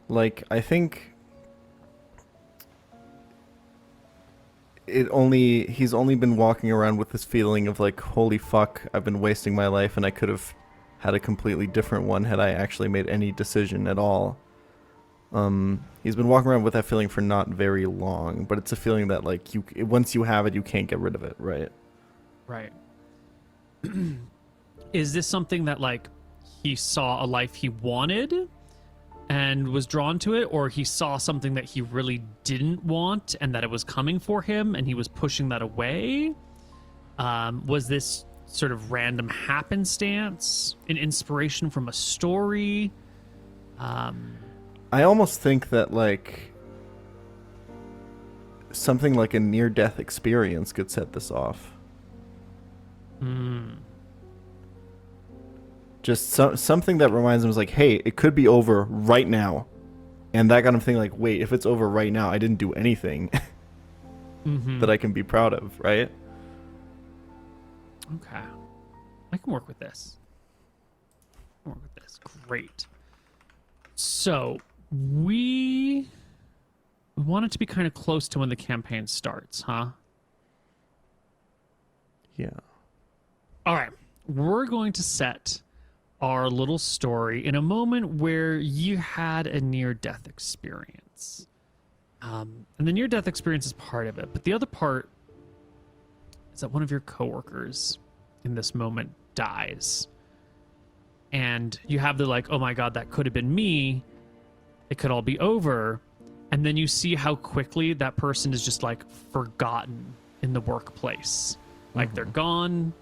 [SPEAKER 2] Like, I think he's only been walking around with this feeling of like, holy fuck, I've been wasting my life and I could have had a completely different one had I actually made any decision at all. He's been walking around with that feeling for not very long, but it's a feeling that like once you have it, you can't get rid of it, right?
[SPEAKER 1] Right. Is this something that like he saw a life he wanted and was drawn to it, or he saw something that he really didn't want and that it was coming for him and he was pushing that away? Was this sort of random happenstance, an inspiration from a story?
[SPEAKER 2] I almost think that like something like a near-death experience could set this off. Just something that reminds him, is like, hey, it could be over right now. And that got him thinking like, wait, if it's over right now, I didn't do anything that I can be proud of, right?
[SPEAKER 1] Okay. I can work with this. Great. So we want it to be kind of close to when the campaign starts, huh?
[SPEAKER 2] Yeah.
[SPEAKER 1] All right. We're going to set our little story in a moment where you had a near-death experience. And the near-death experience is part of it, but the other part is that one of your coworkers in this moment dies. And you have the like, oh my God, that could have been me. It could all be over. And then you see how quickly that person is just like forgotten in the workplace. Like they're gone.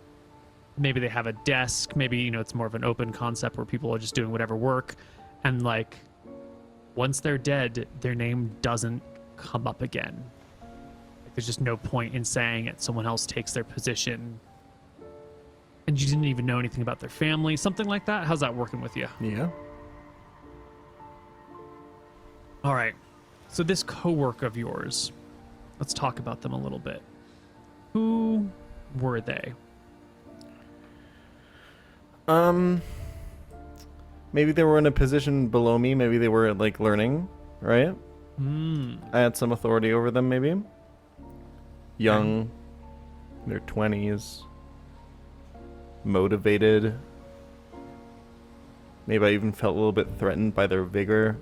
[SPEAKER 1] Maybe they have a desk. Maybe, it's more of an open concept where people are just doing whatever work. And like, once they're dead, their name doesn't come up again. Like, there's just no point in saying it. Someone else takes their position. And you didn't even know anything about their family. Something like that. How's that working with you?
[SPEAKER 2] Yeah.
[SPEAKER 1] All right. So this coworker of yours, let's talk about them a little bit. Who were they?
[SPEAKER 2] Maybe they were in a position below me. Maybe they were like learning, right? I had some authority over them, maybe. Young, in their 20s, motivated. Maybe I even felt a little bit threatened by their vigor,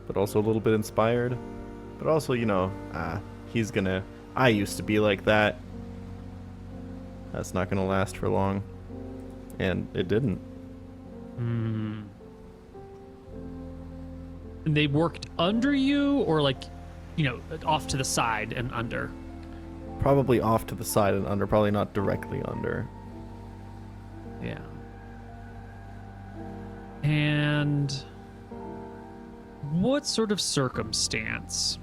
[SPEAKER 2] but also a little bit inspired. But also, I used to be like that. That's not gonna last for long. And it didn't.
[SPEAKER 1] And they worked under you, or off to the side and under?
[SPEAKER 2] Probably off to the side and under, probably not directly under.
[SPEAKER 1] Yeah. And what sort of circumstance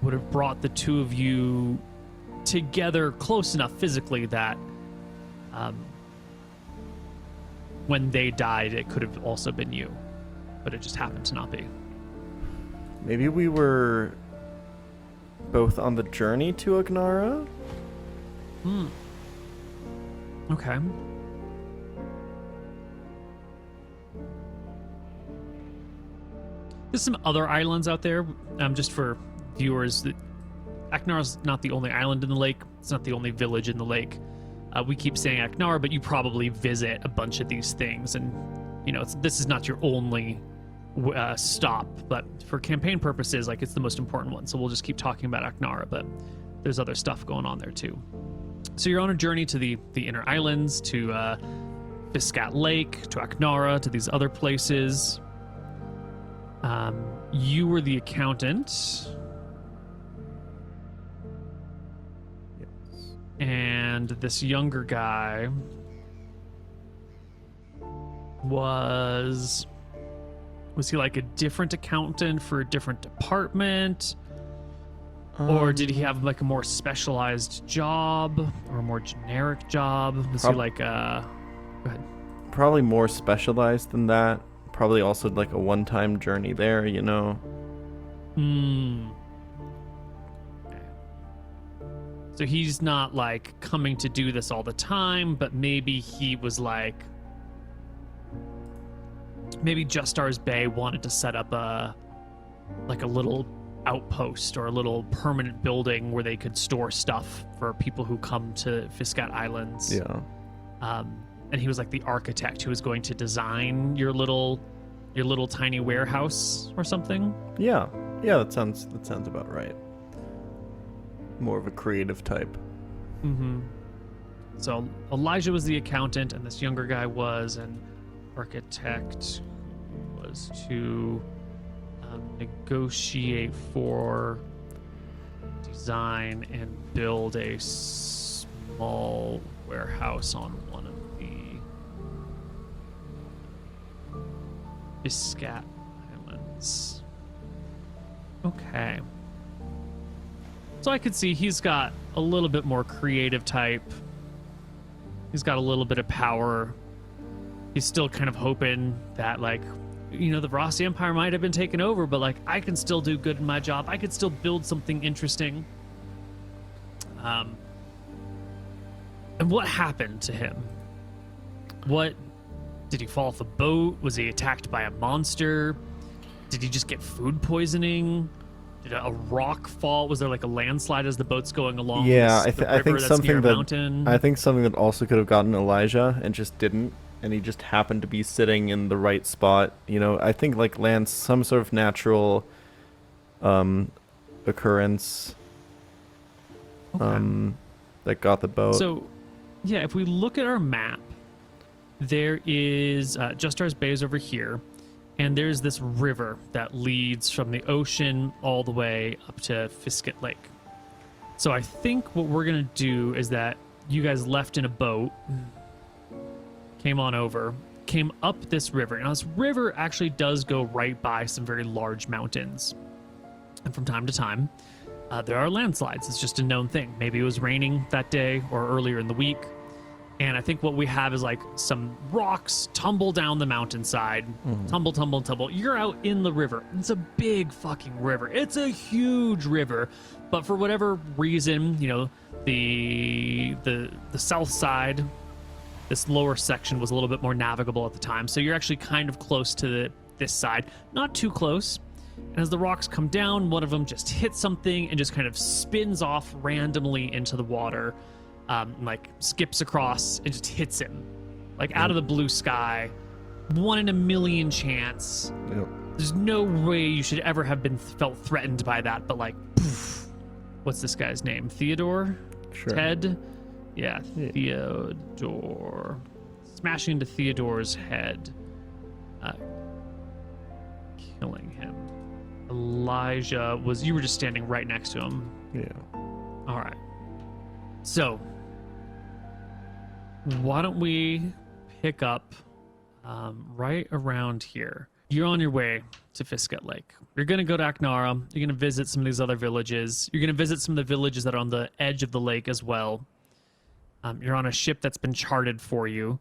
[SPEAKER 1] would have brought the two of you together close enough physically that when they died, it could have also been you, but it just happened to not be?
[SPEAKER 2] Maybe we were both on the journey to Aknara?
[SPEAKER 1] Okay. There's some other islands out there, just for viewers. Aknara's not the only island in the lake. It's not the only village in the lake. We keep saying Aknara, but you probably visit a bunch of these things, and this is not your only stop. But for campaign purposes, it's the most important one. So we'll just keep talking about Aknara, but there's other stuff going on there too. So you're on a journey to the inner islands, to Biscat Lake, to Aknara, to these other places. You were the accountant.
[SPEAKER 2] Yes.
[SPEAKER 1] And this younger guy was he a different accountant for a different department? Or did he have a more specialized job or a more generic job? Was he go ahead.
[SPEAKER 2] Probably more specialized than that. Probably also a one-time journey there,
[SPEAKER 1] So he's not coming to do this all the time, but maybe he was maybe Justar's Bay wanted to set up a little outpost or a little permanent building where they could store stuff for people who come to Fiscat Islands.
[SPEAKER 2] Yeah.
[SPEAKER 1] And he was the architect who was going to design your little tiny warehouse or something.
[SPEAKER 2] Yeah, that sounds about right. More of a creative type.
[SPEAKER 1] So Elijah was the accountant, and this younger guy was an architect who was to negotiate for, design, and build a small warehouse on one of the Biscat Islands. Okay. So I could see he's got a little bit more creative type. He's got a little bit of power. He's still kind of hoping that the Rossi Empire might have been taken over, but I can still do good in my job. I could still build something interesting. And what happened to him? Did he fall off a boat? Was he attacked by a monster? Did he just get food poisoning? Did a rock fall? Was there a landslide as the boat's going along?
[SPEAKER 2] Yeah, I think something that also could have gotten Elijah and just didn't, and he just happened to be sitting in the right spot. I think some sort of natural occurrence that got the boat.
[SPEAKER 1] So, yeah, if we look at our map, there is Justar's Bay is over here, and there's this river that leads from the ocean all the way up to Fiscat Lake. So I think what we're going to do is that you guys left in a boat, came on over, came up this river. Now, this river actually does go right by some very large mountains. And from time to time, there are landslides. It's just a known thing. Maybe it was raining that day or earlier in the week. And I think what we have is some rocks tumble down the mountainside. Tumble. You're out in the river. It's a big fucking river. It's a huge river. But for whatever reason, the south side, this lower section was a little bit more navigable at the time. So you're actually kind of close to this side, not too close. And as the rocks come down, one of them just hits something and just kind of spins off randomly into the water, like skips across and just hits him, like out of the blue sky. 1 in a million chance.
[SPEAKER 2] Yep.
[SPEAKER 1] There's no way you should ever have felt threatened by that, but like, poof. What's this guy's name? Theodore?
[SPEAKER 2] Sure.
[SPEAKER 1] Ted? Yeah, Theodore. Smashing into Theodore's head. Killing him. Elijah you were just standing right next to him.
[SPEAKER 2] Yeah.
[SPEAKER 1] All right. So, why don't we pick up right around here? You're on your way to Fisket Lake. You're going to go to Aknara. You're going to visit some of these other villages. You're going to visit some of the villages that are on the edge of the lake as well. You're on a ship that's been charted for you.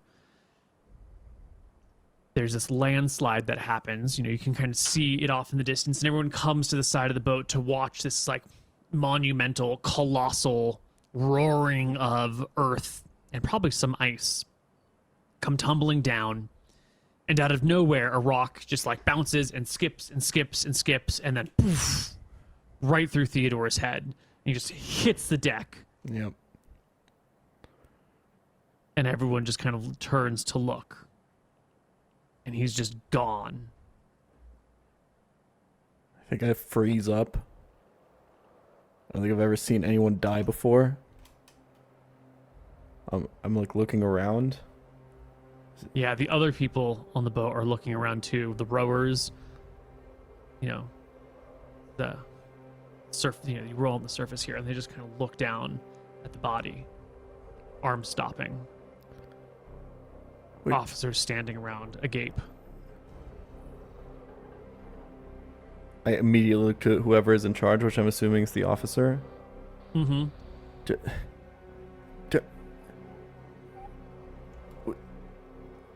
[SPEAKER 1] There's this landslide that happens. You know, you can kind of see it off in the distance, and everyone comes to the side of the boat to watch this like monumental, colossal roaring of earth and probably some ice come tumbling down. And out of nowhere, a rock just like bounces and skips and skips and skips, and then poof, right through Theodore's head. And he just hits the deck.
[SPEAKER 2] Yep.
[SPEAKER 1] And everyone just kind of turns to look. And he's just gone.
[SPEAKER 2] I think I freeze up. I don't think I've ever seen anyone die before. I'm like looking around.
[SPEAKER 1] Yeah, the other people on the boat are looking around too. The rowers, you know, the you roll on the surface here, and they just kind of look down at the body, arms stopping.
[SPEAKER 2] Wait.
[SPEAKER 1] Officers standing around, agape.
[SPEAKER 2] I immediately look to whoever is in charge, which I'm assuming is the officer.
[SPEAKER 1] Mm-hmm.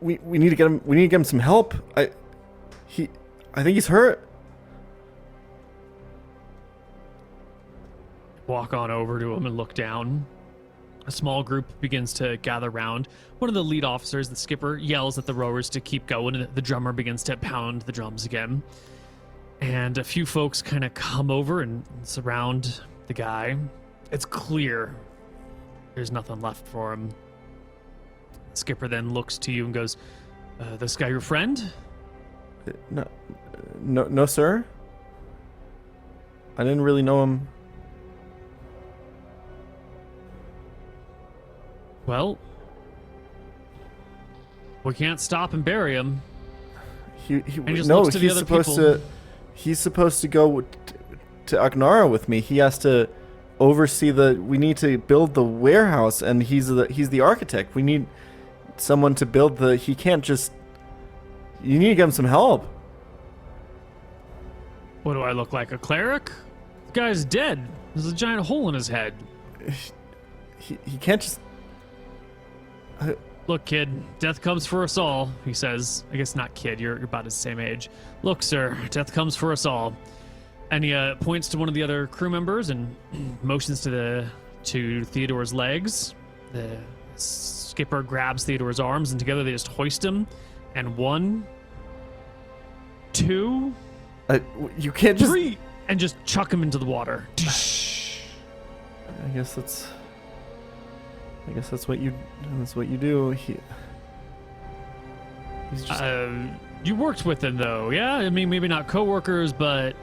[SPEAKER 2] We need to get him. We need to get him some help. I think he's hurt.
[SPEAKER 1] Walk on over to him and look down. A small group begins to gather round. One of the lead officers, the skipper, yells at the rowers to keep going, and the drummer begins to pound the drums again. And a few folks kind of come over and surround the guy. It's clear there's nothing left for him. The skipper then looks to you and goes, this guy your friend?
[SPEAKER 2] No, sir. I didn't really know him.
[SPEAKER 1] Well, we can't stop and bury him.
[SPEAKER 2] He's supposed to go to Aknara with me. He has to oversee we need to build the warehouse, and he's the architect. We need someone to build he can't just, you need to give him some help.
[SPEAKER 1] What do I look like, a cleric? The guy's dead. There's a giant hole in his head.
[SPEAKER 2] He can't just...
[SPEAKER 1] Look, kid, death comes for us all, he says. I guess not kid, you're about his same age. Look, sir, death comes for us all. And he points to one of the other crew members and motions to Theodore's legs. The skipper grabs Theodore's arms, and together they just hoist him. And 1, 2,
[SPEAKER 2] you can't just...
[SPEAKER 1] 3, and just chuck him into the water.
[SPEAKER 2] I guess that's what you do. He's just...
[SPEAKER 1] You worked with him, though, yeah? I mean, maybe not co-workers, but...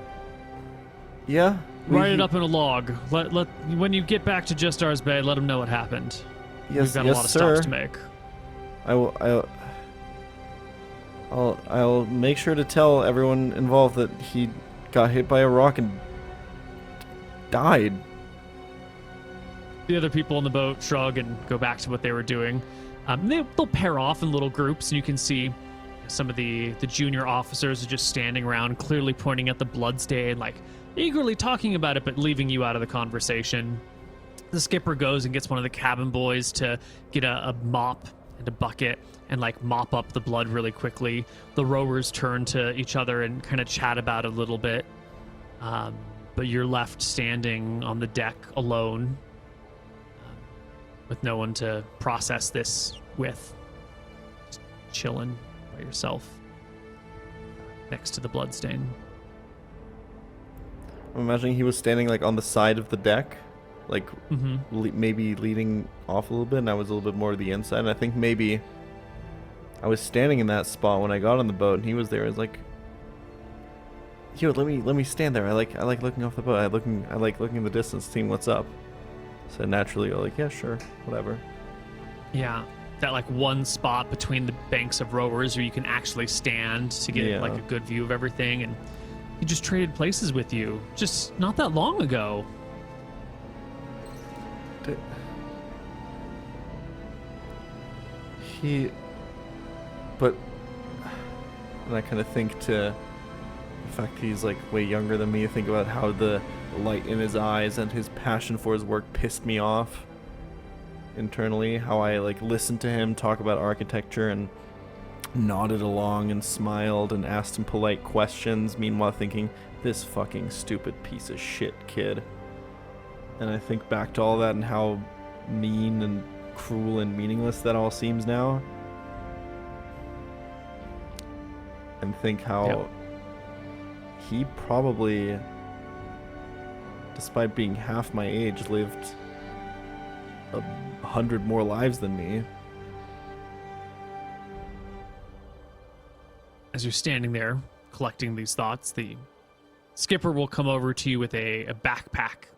[SPEAKER 2] Yeah?
[SPEAKER 1] Write it up in a log. Let when you get back to Justar's Bay, let him know what happened.
[SPEAKER 2] Yes,
[SPEAKER 1] We've got a lot of stops to make.
[SPEAKER 2] I'll make sure to tell everyone involved that he got hit by a rock and died.
[SPEAKER 1] The other people on the boat shrug and go back to what they were doing. They'll pair off in little groups, and you can see some of the junior officers are just standing around, clearly pointing at the bloodstain, like eagerly talking about it, but leaving you out of the conversation. The skipper goes and gets one of the cabin boys to get a mop and a bucket and like mop up the blood really quickly. The rowers turn to each other and kind of chat about it a little bit. But you're left standing on the deck alone, with no one to process this with. Just chilling by yourself. next to the bloodstain.
[SPEAKER 2] I'm imagining he was standing like on the side of the deck, like maybe leading off a little bit, and I was a little bit more to the inside. And I think maybe I was standing in that spot when I got on the boat, and he was there. I was like, "Yo, let me stand there. I like looking off the boat. I like looking in the distance, seeing what's up." So naturally, I'm like, "Yeah, sure, whatever."
[SPEAKER 1] Yeah, that like one spot between the banks of rowers where you can actually stand to get like a good view of everything, and he just traded places with you just not that long ago.
[SPEAKER 2] But, and I kind of think to the fact he's like way younger than me, think about how the light in his eyes and his passion for his work pissed me off internally, how I like listened to him talk about architecture and nodded along and smiled and asked him polite questions, meanwhile thinking, this fucking stupid piece of shit kid. And I think back to all that and how mean and cruel and meaningless that all seems now, and think how he probably, despite being half my age, lived 100 more lives than me.
[SPEAKER 1] As you're standing there collecting these thoughts, the skipper will come over to you with a backpack.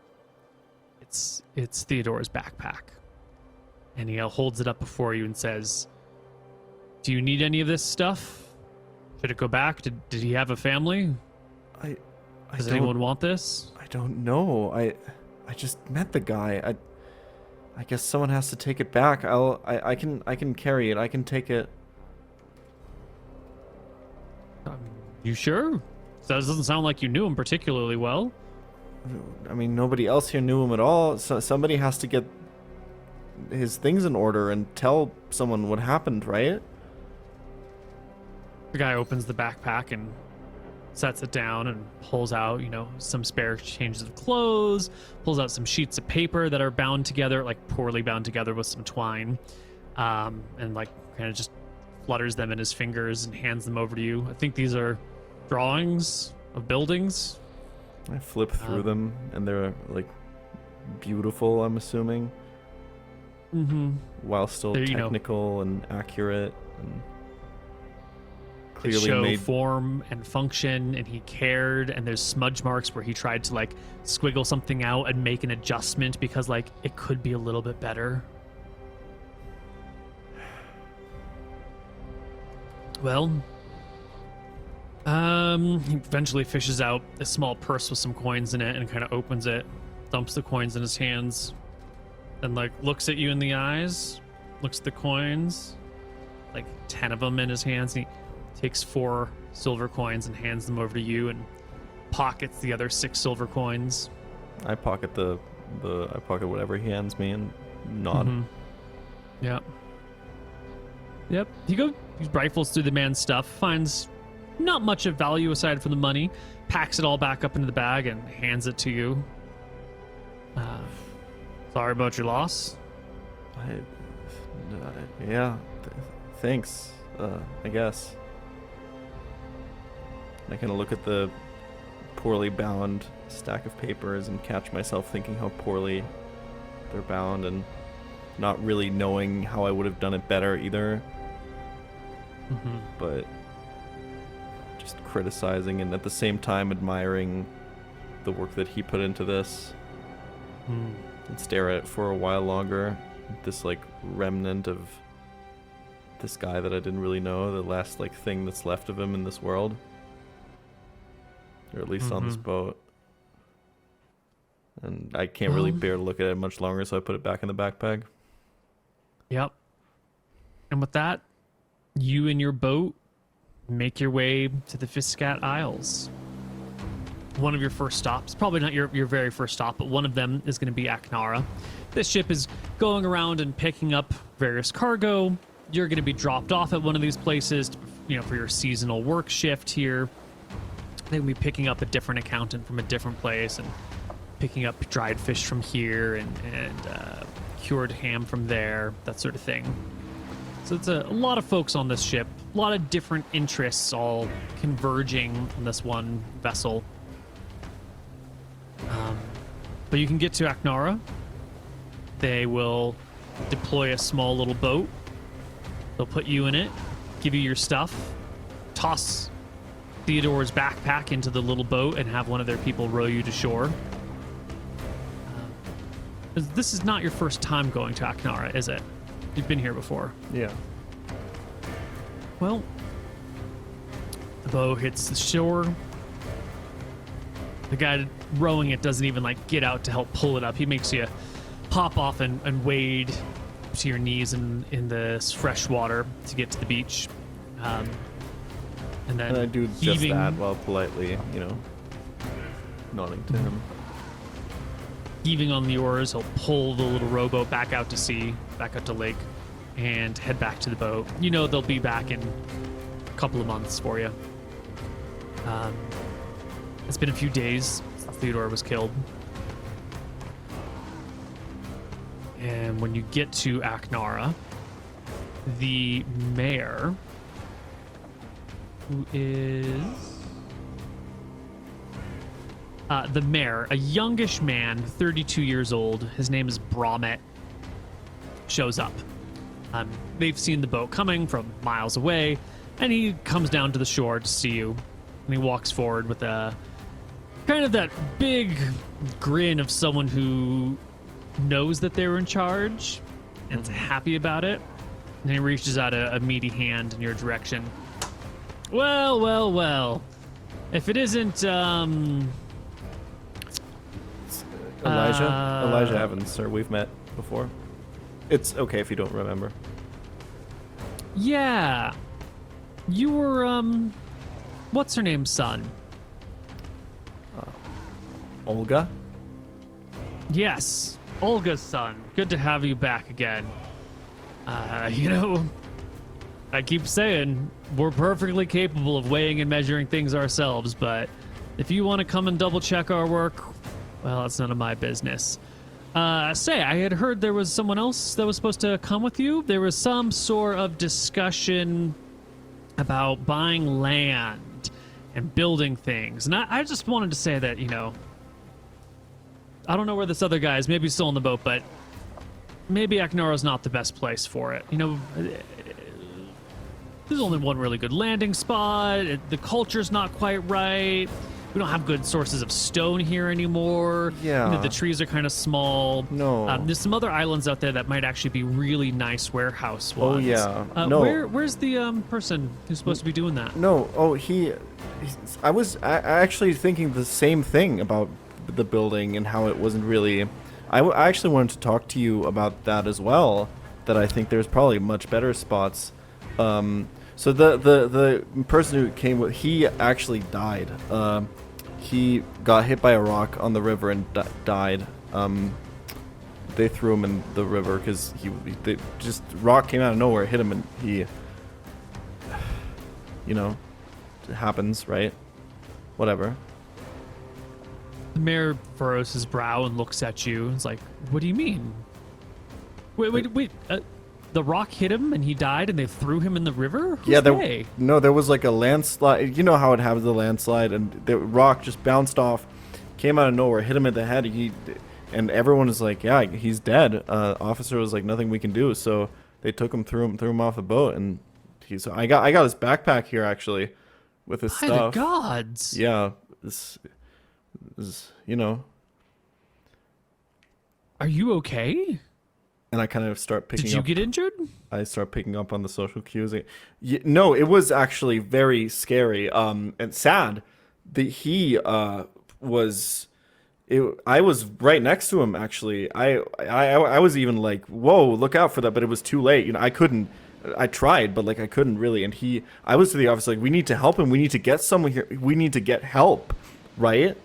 [SPEAKER 1] It's Theodore's backpack. And he holds it up before you and says, "Do you need any of this stuff? Should it go back? Did he have a family? Does anyone want this?"
[SPEAKER 2] I don't know. I just met the guy. I guess someone has to take it back. I can carry it. I can take it.
[SPEAKER 1] You sure? That doesn't sound like you knew him particularly well.
[SPEAKER 2] I mean, nobody else here knew him at all. So somebody has to get his things in order and tell someone what happened, right?
[SPEAKER 1] The guy opens the backpack and sets it down and pulls out, some spare changes of clothes, pulls out some sheets of paper that are bound together, like poorly bound together with some twine, and like kind of just flutters them in his fingers and hands them over to you. I think these are drawings of buildings.
[SPEAKER 2] I flip through them, and they're like beautiful, I'm assuming. While still technical and accurate, and clearly
[SPEAKER 1] they show
[SPEAKER 2] made
[SPEAKER 1] form and function, and he cared. And there's smudge marks where he tried to like squiggle something out and make an adjustment because like it could be a little bit better. Well, he eventually fishes out a small purse with some coins in it and kind of opens it, dumps the coins in his hands, and like looks at you in the eyes, looks at the coins, like 10 of them in his hands, and he takes 4 silver coins and hands them over to you and pockets the other 6 silver coins.
[SPEAKER 2] I pocket I pocket whatever he hands me and nod.
[SPEAKER 1] Yep. He rifles through the man's stuff, finds not much of value aside from the money, packs it all back up into the bag and hands it to you. Sorry about your loss.
[SPEAKER 2] Thanks, I guess. I kind of look at the poorly bound stack of papers and catch myself thinking how poorly they're bound and not really knowing how I would have done it better either. But just criticizing and at the same time admiring the work that he put into this, and stare at it for a while longer. This like remnant of this guy that I didn't really know, the last like thing that's left of him in this world, or at least on this boat. And I can't really bear to look at it much longer, so I put it back in the backpack.
[SPEAKER 1] Yep. And with that, you and your boat make your way to the Fiscat Isles. One of your first stops, probably not your very first stop, but one of them is going to be Aknara. This ship is going around and picking up various cargo. You're going to be dropped off at one of these places, for your seasonal work shift here. They're going to be picking up a different accountant from a different place and picking up dried fish from here and cured ham from there, that sort of thing. So it's a lot of folks on this ship, a lot of different interests all converging on this one vessel. But you can get to Aknara. They will deploy a small little boat. They'll put you in it, give you your stuff, toss Theodore's backpack into the little boat, and have one of their people row you to shore. This is not your first time going to Aknara, is it? You've been here before.
[SPEAKER 2] Yeah.
[SPEAKER 1] Well, the boat hits the shore. The guy rowing it doesn't even like get out to help pull it up. He makes you hop off and wade to your knees in this fresh water to get to the beach. And then
[SPEAKER 2] I do just
[SPEAKER 1] heaving,
[SPEAKER 2] that while politely, nodding to him.
[SPEAKER 1] Heaving on the oars, he'll pull the little rowboat back out to sea, back out to lake, and head back to the boat. You know they'll be back in a couple of months for you. It's been a few days since Theodore was killed. And when you get to Aknara, the mayor, who is... the mayor, a youngish man, 32 years old, his name is Brommet, shows up. They've seen the boat coming from miles away, and he comes down to the shore to see you. And he walks forward with a kind of that big grin of someone who knows that they're in charge and is happy about it. And he reaches out a meaty hand in your direction. Well, well, well. If it isn't,
[SPEAKER 2] Elijah Evans, sir. We've met before. It's okay if you don't remember.
[SPEAKER 1] Yeah. You were, what's her name's son?
[SPEAKER 2] Olga?
[SPEAKER 1] Yes, Olga's son. Good to have you back again. I keep saying we're perfectly capable of weighing and measuring things ourselves, but if you want to come and double check our work, well, it's none of my business. I had heard there was someone else that was supposed to come with you. There was some sort of discussion about buying land and building things. And I just wanted to say that, I don't know where this other guy is. Maybe he's still on the boat, but maybe Aknara's not the best place for it. There's only one really good landing spot. The culture's not quite right. We don't have good sources of stone here anymore.
[SPEAKER 2] Yeah.
[SPEAKER 1] The trees are kind of small.
[SPEAKER 2] No.
[SPEAKER 1] There's some other islands out there that might actually be really nice warehouse ones.
[SPEAKER 2] Oh, yeah.
[SPEAKER 1] No. Where's the person who's supposed to be doing that?
[SPEAKER 2] No. Oh, I was actually thinking the same thing about the building and how it wasn't really... I actually wanted to talk to you about that as well, that I think there's probably much better spots. So the person who came with... He actually died. He got hit by a rock on the river and died. They threw him in the river because rock came out of nowhere, hit him, and he... it happens, right? Whatever.
[SPEAKER 1] The mayor furrows his brow and looks at you. It's like, what do you mean? Wait. The rock hit him and he died and they threw him in the river? Who's they?
[SPEAKER 2] No, there was like a landslide. You know how it happens, the landslide, and the rock just bounced off, came out of nowhere, hit him in the head. And everyone was like, yeah, he's dead. Officer was like, nothing we can do. So they took him, threw him off a boat, and I got his backpack here actually, with his stuff.
[SPEAKER 1] By the gods.
[SPEAKER 2] Yeah, this
[SPEAKER 1] Are you okay?
[SPEAKER 2] And I kind of start picking up.
[SPEAKER 1] Did you get injured?
[SPEAKER 2] I start picking up on the social cues. No, it was actually very scary and sad. I was right next to him, actually. I was even like, whoa, look out for that, but it was too late. I couldn't. I tried, but I couldn't really. And I was to the office like, we need to help him. We need to get someone here. We need to get help, right?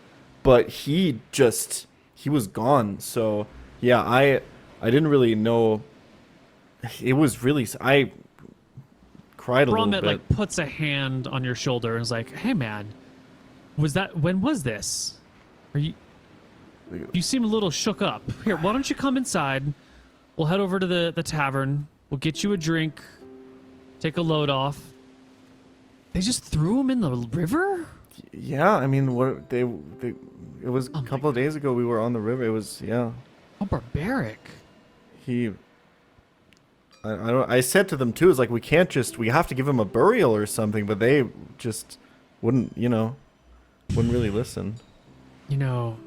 [SPEAKER 2] But he was gone. So yeah, I didn't really know. It was really... I cried a little bit.
[SPEAKER 1] Puts a hand on your shoulder and is like, hey, man, when was this? You seem a little shook up. Here, why don't you come inside? We'll head over to the tavern. We'll get you a drink. take a load off. They just threw him in the river?
[SPEAKER 2] Yeah, I mean, what they it was
[SPEAKER 1] Oh
[SPEAKER 2] a
[SPEAKER 1] my
[SPEAKER 2] couple of days ago we were on the river. It was, yeah.
[SPEAKER 1] How barbaric.
[SPEAKER 2] He I said to them too, it's like we have to give him a burial or something, but they just wouldn't really listen.
[SPEAKER 1] You know,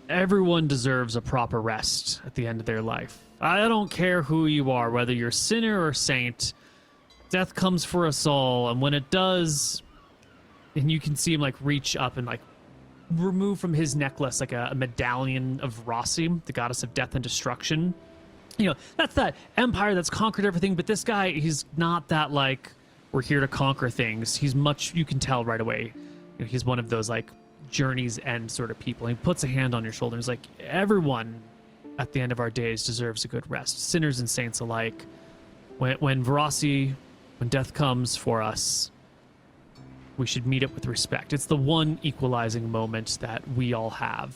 [SPEAKER 1] everyone deserves a proper rest at the end of their life. I don't care who you are, whether you're sinner or saint. Death comes for us all, and when it does, and you can see him like reach up and like remove from his necklace like a medallion of Rossi, the goddess of death and destruction. You know, that's that empire that's conquered everything, but this guy, he's not that like, we're here to conquer things. He's much, you can tell right away. You know, he's one of those like journey's end sort of people. He puts a hand on your shoulder. He's like, everyone at the end of our days deserves a good rest, sinners and saints alike. When death comes for us, we should meet it with respect. It's the one equalizing moment that we all have.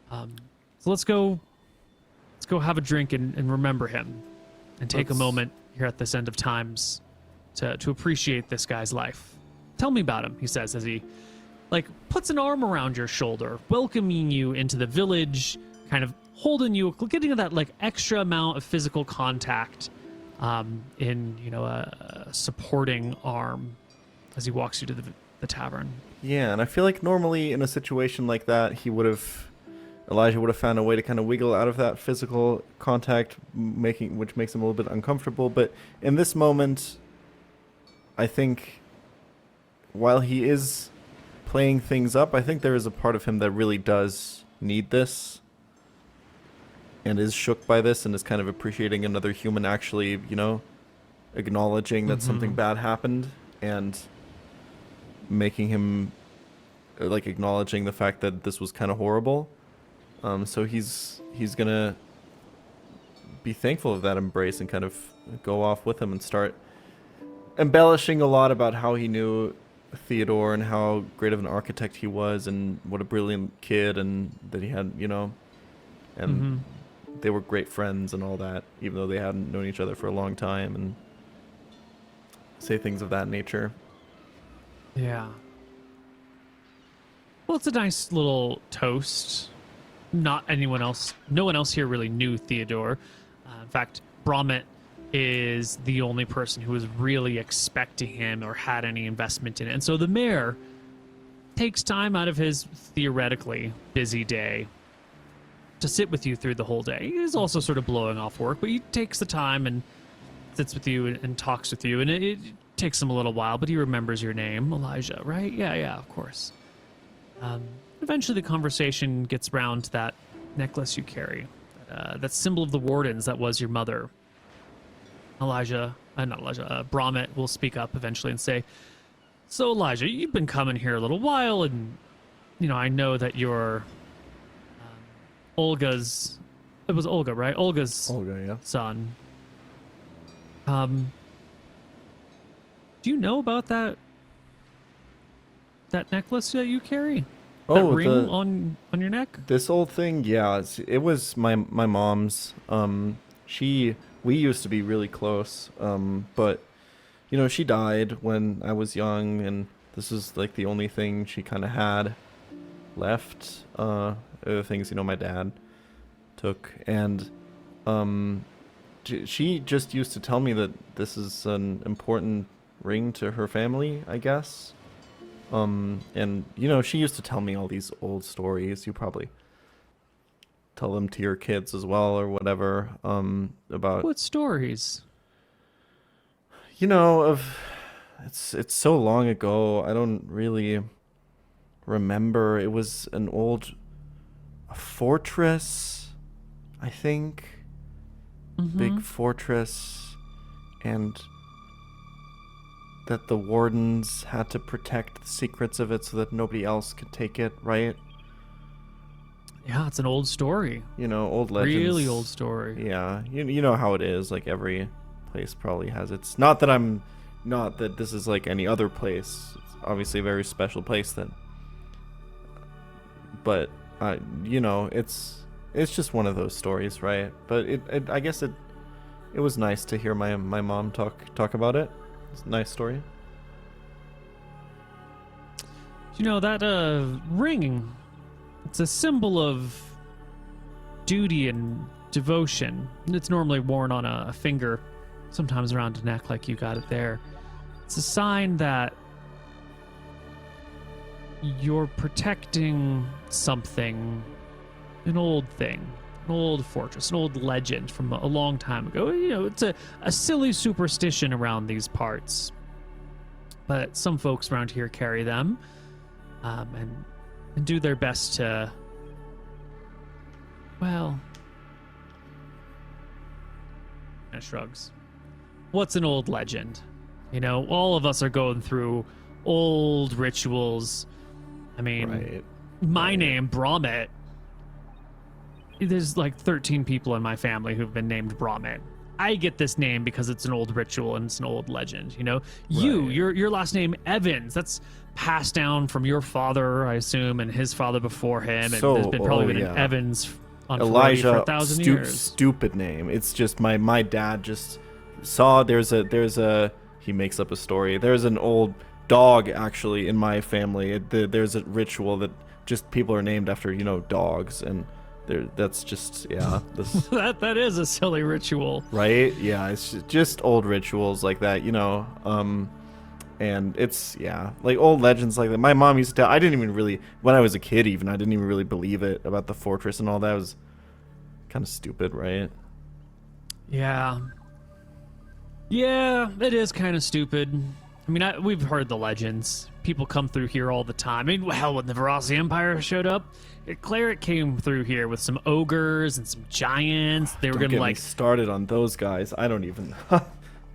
[SPEAKER 1] So let's go have a drink and remember him, and take a moment here at this end of times to appreciate this guy's life. Tell me about him, he says as he like puts an arm around your shoulder, welcoming you into the village, kind of holding you, getting that like extra amount of physical contact in, you know, a supporting arm as he walks you to the tavern.
[SPEAKER 2] Yeah, and I feel like normally in a situation like that, Elijah would have found a way to kind of wiggle out of that physical contact, which makes him a little bit uncomfortable. But in this moment, I think while he is playing things up, I think there is a part of him that really does need this and is shook by this and is kind of appreciating another human actually, you know, acknowledging that something bad happened and making him like acknowledging the fact that this was kind of horrible. So he's gonna be thankful of that embrace and kind of go off with him and start embellishing a lot about how he knew Theodore and how great of an architect he was and what a brilliant kid and that he had, you know, and they were great friends and all that, even though they hadn't known each other for a long time, and say things of that nature.
[SPEAKER 1] Yeah. Well, it's a nice little toast. No one else here really knew Theodore. In fact, Bromit is the only person who was really expecting him or had any investment in it. And so the mayor takes time out of his theoretically busy day to sit with you through the whole day. He's also sort of blowing off work, but he takes the time and sits with you and talks with you. And it takes him a little while, but he remembers your name, Elijah, right? Yeah, of course. Eventually the conversation gets round to that necklace you carry, that symbol of the wardens that was your mother. Bromit will speak up eventually and say, so Elijah, you've been coming here a little while, and, you know, I know that you're Olga's, it was Olga, right? Olga, yeah. Son. Do you know about that necklace that you carry? That ring on your neck?
[SPEAKER 2] This old thing, yeah. It was my mom's. We used to be really close. But, you know, she died when I was young, and this was like the only thing she kind of had left. Other things, you know, my dad took, and she just used to tell me that this is an important ring to her family, I guess. And, you know, she used to tell me all these old stories. You probably tell them to your kids as well or whatever, about...
[SPEAKER 1] What stories?
[SPEAKER 2] You know, it's so long ago, I don't really remember. It was an old fortress, I think. Big fortress, and that the wardens had to protect the secrets of it so that nobody else could take it, right?
[SPEAKER 1] Yeah, it's an old story.
[SPEAKER 2] You know, old legends.
[SPEAKER 1] Really old story.
[SPEAKER 2] Yeah, you know how it is. Like, every place probably has its... Not that this is like any other place. It's obviously a very special place that... But, you know, it's just one of those stories, right? But I guess it it was nice to hear my mom talk about it. It's a nice story.
[SPEAKER 1] You know, that ring, it's a symbol of duty and devotion. It's normally worn on a finger, sometimes around a neck like you got it there. It's a sign that you're protecting something, an old thing, an old fortress, an old legend from a long time ago. You know, it's a silly superstition around these parts. But some folks around here carry them and do their best to, well, and shrugs. What's an old legend? You know, all of us are going through old rituals. I mean, my name, Bromit, there's like 13 people in my family who've been named Bromit. I get this name because it's an old ritual and it's an old legend, you know? Your last name, Evans, that's passed down from your father, I assume, and his father before him. And there's been probably been an Evans on Elijah for 1,000 years.
[SPEAKER 2] Stupid name. It's just my dad just saw there's a he makes up a story. There's an old dog actually in my family. There's a ritual that just people are named after, you know, dogs, and that's just
[SPEAKER 1] that is a silly ritual,
[SPEAKER 2] right? Yeah, it's just old rituals like that, you know. And it's like old legends like that. My mom used to tell. I didn't even really, when I was a kid, even I didn't even really believe it about the fortress and all that. It was kind of stupid, right?
[SPEAKER 1] Yeah, it is kind of stupid. I mean, we've heard the legends. People come through here all the time. I mean, hell, when the Verasi Empire showed up, Cleric came through here with some ogres and some giants. They were going to, like...
[SPEAKER 2] Don't get me started on those guys. I don't even... the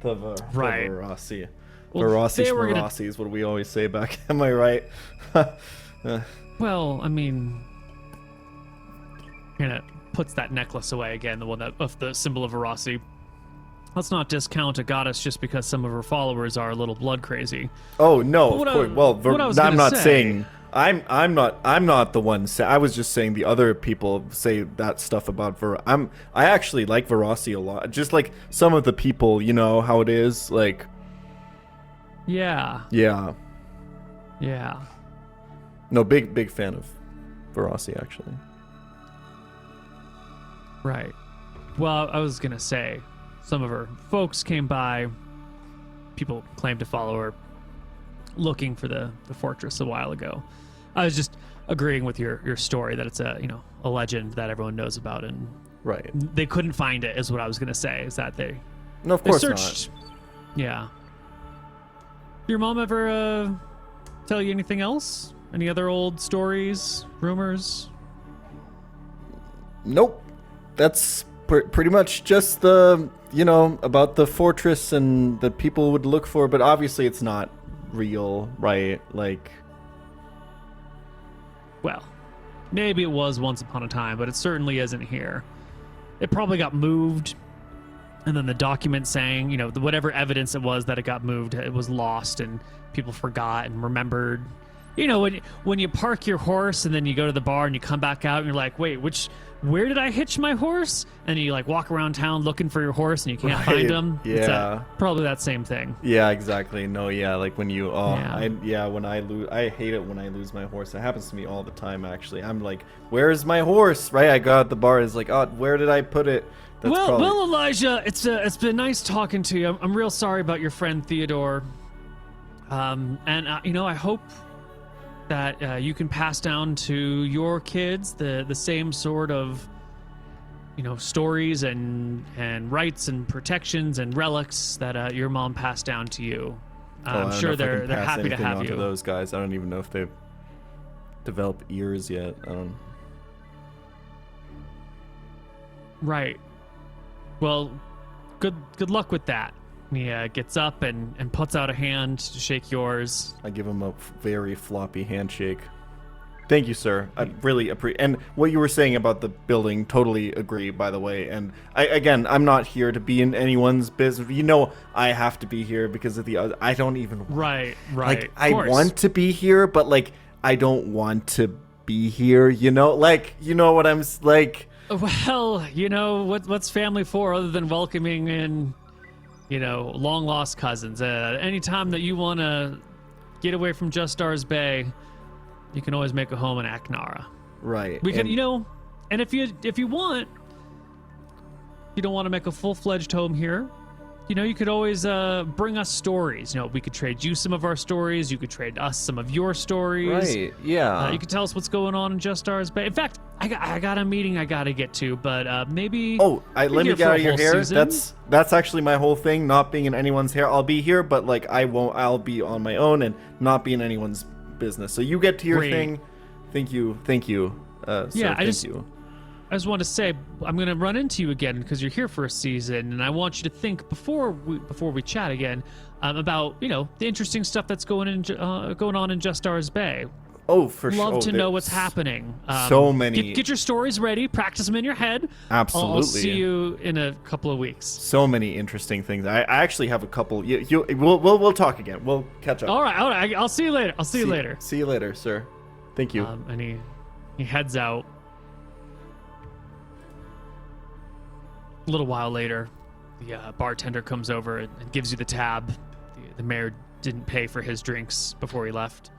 [SPEAKER 2] Verasi.
[SPEAKER 1] Well,
[SPEAKER 2] Verasi is what we always say back. Am I right?
[SPEAKER 1] Well, I mean... Kind of puts that necklace away again, the one that of the symbol of Verasi. Let's not discount a goddess just because some of her followers are a little blood crazy.
[SPEAKER 2] Oh no, of course. Well, I'm not saying I'm not the one. I was just saying the other people say that stuff about I actually like Verasi a lot. Just like some of the people, you know how it is, like.
[SPEAKER 1] Yeah.
[SPEAKER 2] No, big fan of Verasi actually.
[SPEAKER 1] Right. Well, I was gonna say. Some of her folks came by. People claim to follow her, looking for the fortress a while ago. I was just agreeing with your story that it's a legend that everyone knows about, and they couldn't find it. Is what I was gonna say. Is that they?
[SPEAKER 2] No, of course
[SPEAKER 1] searched. Not. Yeah. Your mom ever tell you anything else? Any other old stories, rumors?
[SPEAKER 2] Nope. That's pretty much just the. About the fortress and that people would look for, but obviously it's not real, right? Like,
[SPEAKER 1] well, maybe it was once upon a time, but it certainly isn't here. It probably got moved, and then the document saying, whatever evidence it was that it got moved, it was lost, and people forgot and remembered. When you park your horse and then you go to the bar and you come back out and you're like, wait, where did I hitch my horse? And you like walk around town looking for your horse and you can't find him.
[SPEAKER 2] Yeah.
[SPEAKER 1] Probably that same thing.
[SPEAKER 2] Yeah, exactly. No, yeah, like when you, when I lose, I hate it when I lose my horse. It happens to me all the time, actually. I'm like, where's my horse? Right? I go out the bar. It's like, oh, where did I put it?
[SPEAKER 1] Well, Elijah, it's been nice talking to you. I'm real sorry about your friend Theodore. I hope that you can pass down to your kids the same sort of stories and rights and protections and relics that your mom passed down to you. I'm sure they're happy to have you.
[SPEAKER 2] To those guys, I don't even know if they've developed ears yet. I don't.
[SPEAKER 1] Right. Well, good luck with that. He gets up and puts out a hand to shake yours.
[SPEAKER 2] I give him a very floppy handshake. Thank you, sir. I really appreciate. And what you were saying about the building, totally agree, by the way. And I'm not here to be in anyone's business. I have to be here because of the other. I don't even.
[SPEAKER 1] Right.
[SPEAKER 2] Like, I want to be here, but like, I don't want to be here. Like, what I'm like.
[SPEAKER 1] Well, what's family for other than welcoming in, long lost cousins? Anytime that you want to get away from Just Stars Bay, you can always make a home in Aknara.
[SPEAKER 2] Right.
[SPEAKER 1] We can, and if you want, you don't want to make a full-fledged home here, you could always bring us stories. We could trade you some of our stories. You could trade us some of your stories.
[SPEAKER 2] Right, yeah.
[SPEAKER 1] You could tell us what's going on in Just Stars Bay. In fact, I got a meeting I got to get to, but maybe...
[SPEAKER 2] Oh, let me get out of your hair.
[SPEAKER 1] Season.
[SPEAKER 2] That's actually my whole thing, not being in anyone's hair. I'll be here, but, like, I'll be on my own and not be in anyone's business. So you get to your thing. Thank you. Sir, thank you.
[SPEAKER 1] I just want to say, I'm going to run into you again because you're here for a season, and I want you to think before we chat again about the interesting stuff that's going on in Just Stars Bay.
[SPEAKER 2] Oh, for sure.
[SPEAKER 1] Love to know what's happening.
[SPEAKER 2] So many.
[SPEAKER 1] Get your stories ready, practice them in your head.
[SPEAKER 2] Absolutely.
[SPEAKER 1] I'll see you in a couple of weeks.
[SPEAKER 2] So many interesting things. I actually have a couple. We'll talk again. We'll catch up.
[SPEAKER 1] All right. I'll see you later. See you later.
[SPEAKER 2] See you later, sir. Thank you.
[SPEAKER 1] And he heads out. A little while later, the bartender comes over and gives you the tab. The mayor didn't pay for his drinks before he left.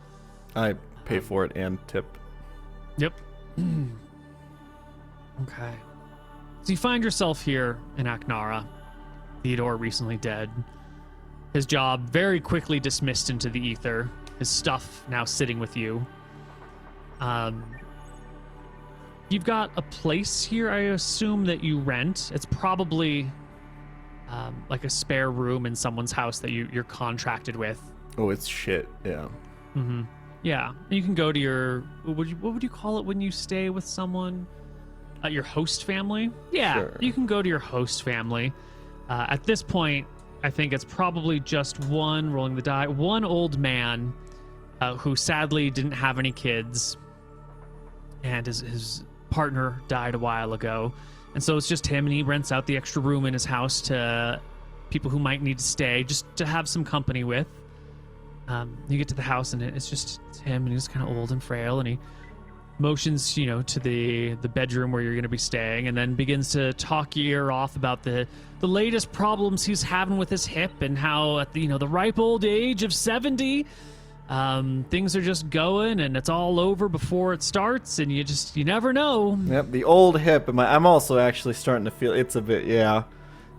[SPEAKER 2] I pay for it and tip.
[SPEAKER 1] Yep. Okay. So you find yourself here in Aknara. Theodore recently dead. His job very quickly dismissed into the ether. His stuff now sitting with you. You've got a place here, I assume, that you rent. It's probably like a spare room in someone's house that you're contracted with.
[SPEAKER 2] Oh, it's shit. Yeah.
[SPEAKER 1] Mm-hmm. Yeah. You can go to your... What would you call it when you stay with someone? Your host family? Yeah.
[SPEAKER 2] Sure.
[SPEAKER 1] You can go to your host family. At this point, I think it's probably just one old man who sadly didn't have any kids. And his partner died a while ago, and so it's just him, and he rents out the extra room in his house to people who might need to stay, just to have some company with. You get to the house, and it's him, and he's kind of old and frail, and he motions to the bedroom where you're going to be staying, and then begins to talk your ear off about the latest problems he's having with his hip, and how at the ripe old age of 70, things are just going, and it's all over before it starts, and you never know.
[SPEAKER 2] Yep, the old hip. I'm also actually starting to feel it's a bit, yeah.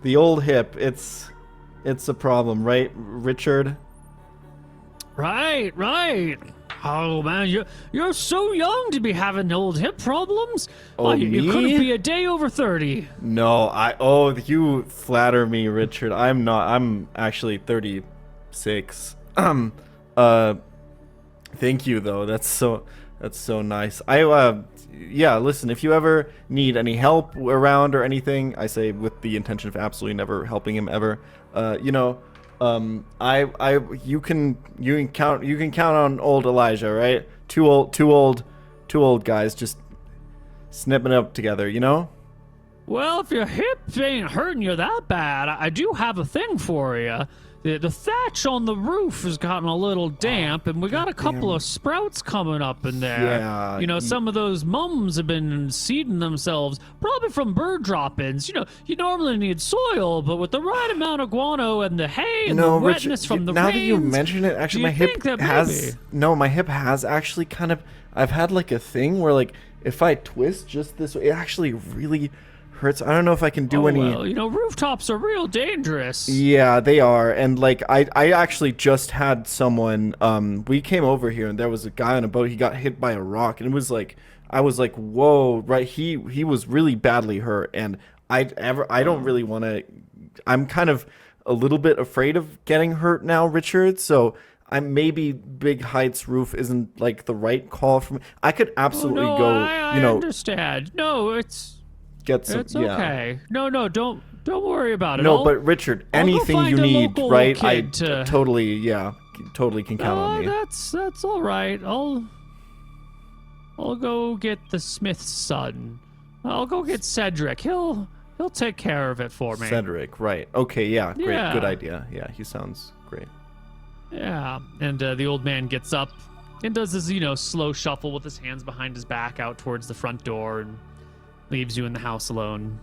[SPEAKER 2] The old hip, it's a problem, right, Richard?
[SPEAKER 1] Right. Oh man, you're so young to be having old hip problems.
[SPEAKER 2] Oh,
[SPEAKER 1] you couldn't be a day over 30.
[SPEAKER 2] No, you flatter me, Richard. I'm not. I'm actually 36. Thank you though. That's so nice. Listen, if you ever need any help around or anything, I say with the intention of absolutely never helping him ever. You can count on old Elijah, right? Two old guys just snipping up together,
[SPEAKER 1] Well, if your hip ain't hurting you that bad, I do have a thing for you. The thatch on the roof has gotten a little damp, and we got a couple of sprouts coming up in there.
[SPEAKER 2] Yeah.
[SPEAKER 1] Some of those mums have been seeding themselves, probably from bird droppings. You normally need soil, but with the right amount of guano and the hay and the wetness from the rains...
[SPEAKER 2] Now that you mention it, actually, my hip has... No, my hip has actually kind of... I've had, like, a thing where, like, if I twist just this way, it actually really... hurts. I don't know if I can do any...
[SPEAKER 1] Well, rooftops are real dangerous.
[SPEAKER 2] Yeah, they are. And, like, I actually just had someone... we came over here, and there was a guy on a boat. He got hit by a rock, and it was like... I was like, whoa, right? He was really badly hurt, and I don't really want to... I'm kind of a little bit afraid of getting hurt now, Richard, so... maybe Big Heights roof isn't, like, the right call for me. I could absolutely
[SPEAKER 1] I understand. No, it's okay. No, don't worry about it.
[SPEAKER 2] No, but Richard, anything you need, right? Totally can count on me.
[SPEAKER 1] That's all right. I'll go get the Smith's son. I'll go get Cedric. He'll take care of it for me.
[SPEAKER 2] Cedric, right? Okay, yeah, great, yeah. Good idea. Yeah, he sounds great.
[SPEAKER 1] Yeah, and the old man gets up and does his slow shuffle with his hands behind his back out towards the front door, and leaves you in the house alone.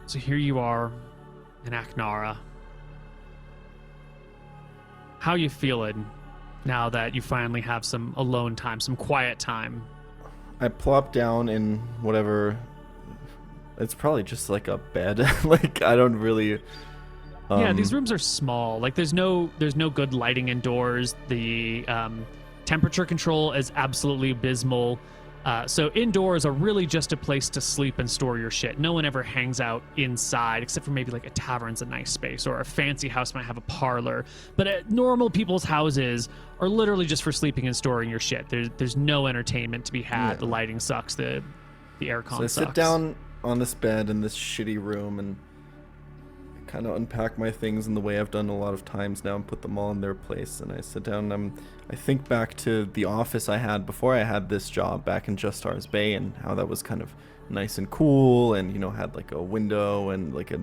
[SPEAKER 1] So here you are in Aknara. How you feeling now that you finally have some alone time, some quiet time?
[SPEAKER 2] I plop down in whatever. It's probably just like a bed. Like I don't really.
[SPEAKER 1] Yeah, these rooms are small. Like there's no good lighting indoors. The temperature control is absolutely abysmal. So indoors are really just a place to sleep and store your shit. No one ever hangs out inside, except for maybe like a tavern's a nice space, or a fancy house might have a parlor. But normal people's houses are literally just for sleeping and storing your shit. There's no entertainment to be had. Yeah. The lighting sucks. The aircon sucks.
[SPEAKER 2] So I sit down on this bed in this shitty room and kind of unpack my things in the way I've done a lot of times now and put them all in their place. And I sit down and I think back to the office I had before I had this job back in Just Stars Bay, and how that was kind of nice and cool, and had like a window and like a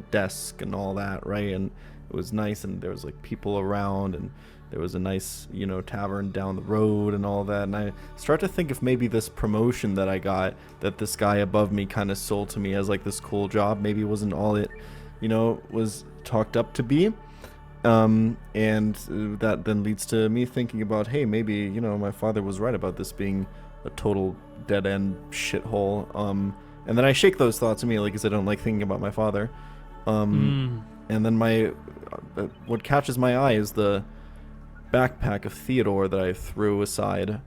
[SPEAKER 2] desk and all that, right? And it was nice, and there was like people around, and there was a nice tavern down the road and all that. And I start to think if maybe this promotion that I got, that this guy above me kind of sold to me as like this cool job, maybe wasn't all it was talked up to be. And that then leads to me thinking about, hey, maybe, my father was right about this being a total dead-end shithole. And then I shake those thoughts immediately because I don't like thinking about my father. And then what catches my eye is the backpack of Theodore that I threw aside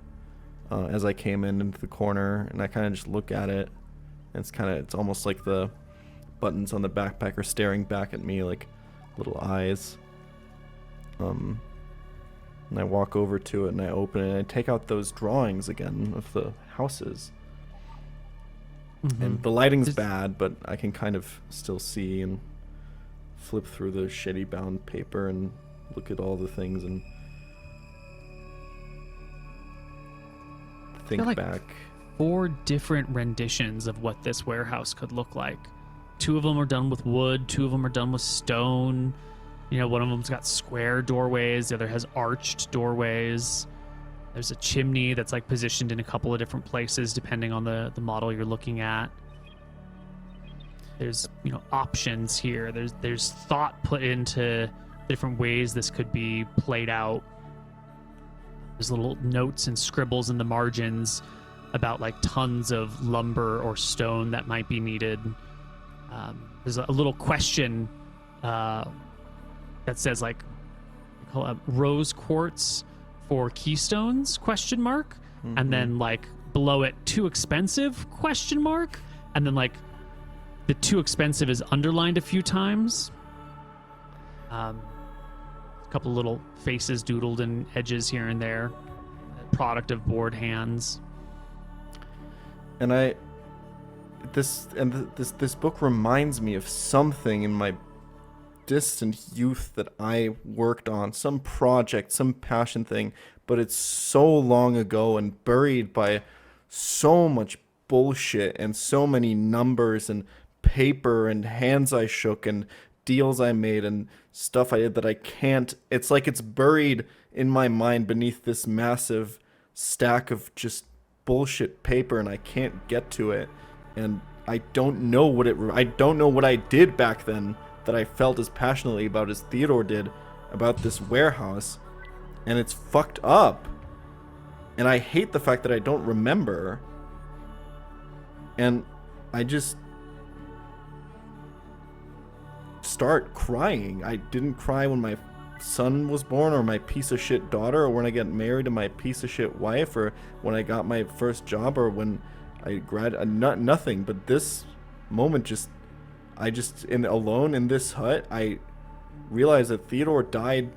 [SPEAKER 2] as I came into the corner, and I kind of just look at it, and it's almost like the buttons on the backpack are staring back at me like little eyes. And I walk over to it and I open it and I take out those drawings again of the houses. And the lighting's bad, but I can kind of still see and flip through the shitty bound paper and look at all the things and think back.
[SPEAKER 1] 4 different renditions of what this warehouse could look like. 2 of them are done with wood, 2 of them are done with stone. One of them's got square doorways, the other has arched doorways. There's a chimney that's like positioned in a couple of different places depending on the model you're looking at. There's options here. There's thought put into different ways this could be played out. There's little notes and scribbles in the margins about like tons of lumber or stone that might be needed. There's a little question that says like, call it rose quartz for keystones ? And then like below it, too expensive ? And then like the too expensive is underlined a few times. A couple little faces doodled in edges here and there. Product of bored hands.
[SPEAKER 2] And this book reminds me of something in my distant youth that I worked on, some project, some passion thing, but it's so long ago and buried by so much bullshit and so many numbers and paper and hands I shook and deals I made and stuff I did that I can't. It's like it's buried in my mind beneath this massive stack of just bullshit paper, and I can't get to it. And I don't know what I did back then that I felt as passionately about as Theodore did about this warehouse, and it's fucked up. And I hate the fact that I don't remember. And I just start crying. I didn't cry when my son was born, or my piece of shit daughter, or when I got married to my piece of shit wife, or when I got my first job, or when I nothing. But this moment alone in this hut, I realized that Theodore died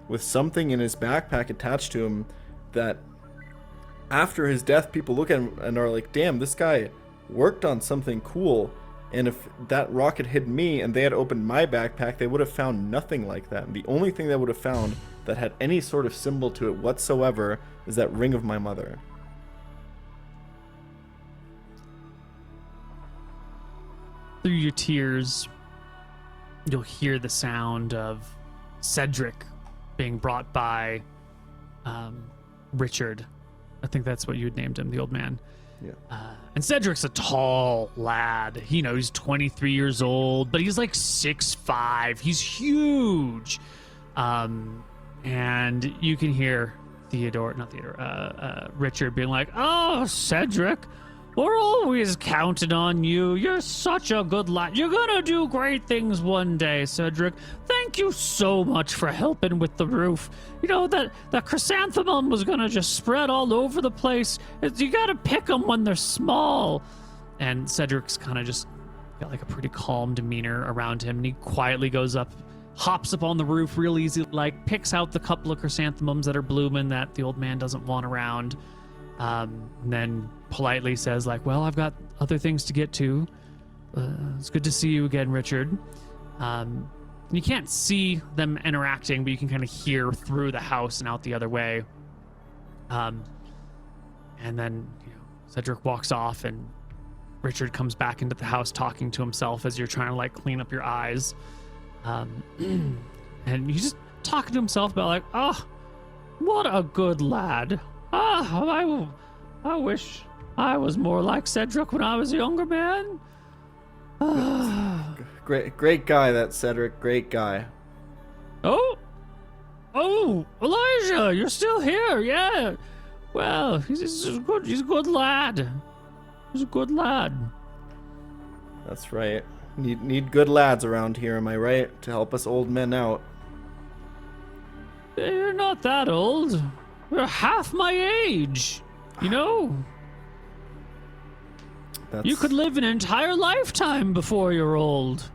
[SPEAKER 2] with something in his backpack attached to him that after his death, people look at him and are like, damn, this guy worked on something cool. And if that rock had hit me and they had opened my backpack, they would have found nothing like that. And the only thing they would have found that had any sort of symbol to it whatsoever is that ring of my mother.
[SPEAKER 1] Through your tears, you'll hear the sound of Cedric being brought by Richard I think that's what you had named him, the old man.
[SPEAKER 2] Yeah.
[SPEAKER 1] And Cedric's a tall lad. He's 23 years old, but he's like 6'5". He's huge. And you can hear Richard being like, "Oh, Cedric, we're always counting on you. You're such a good lad. You're gonna do great things one day, Cedric. Thank you so much for helping with the roof. That chrysanthemum was gonna just spread all over the place. You gotta pick them when they're small." And Cedric's kind of just got like a pretty calm demeanor around him, and he quietly goes up, hops up on the roof real easy, like picks out the couple of chrysanthemums that are blooming that the old man doesn't want around. And then politely says like, "Well, I've got other things to get to. It's good to see you again, Richard." You can't see them interacting, but you can kind of hear through the house and out the other way. And then Cedric walks off, and Richard comes back into the house talking to himself as you're trying to like clean up your eyes. And he's just talking to himself about like, "Oh, what a good lad. I wish I was more like Cedric when I was a younger man."
[SPEAKER 2] Great guy, that Cedric. Great guy.
[SPEAKER 1] Oh, Elijah, you're still here. Yeah. Well, he's good. He's a good lad. He's a good lad.
[SPEAKER 2] That's right. Need good lads around here, am I right? To help us old men out.
[SPEAKER 1] You're not that old. You're half my age. You could live an entire lifetime before you're old.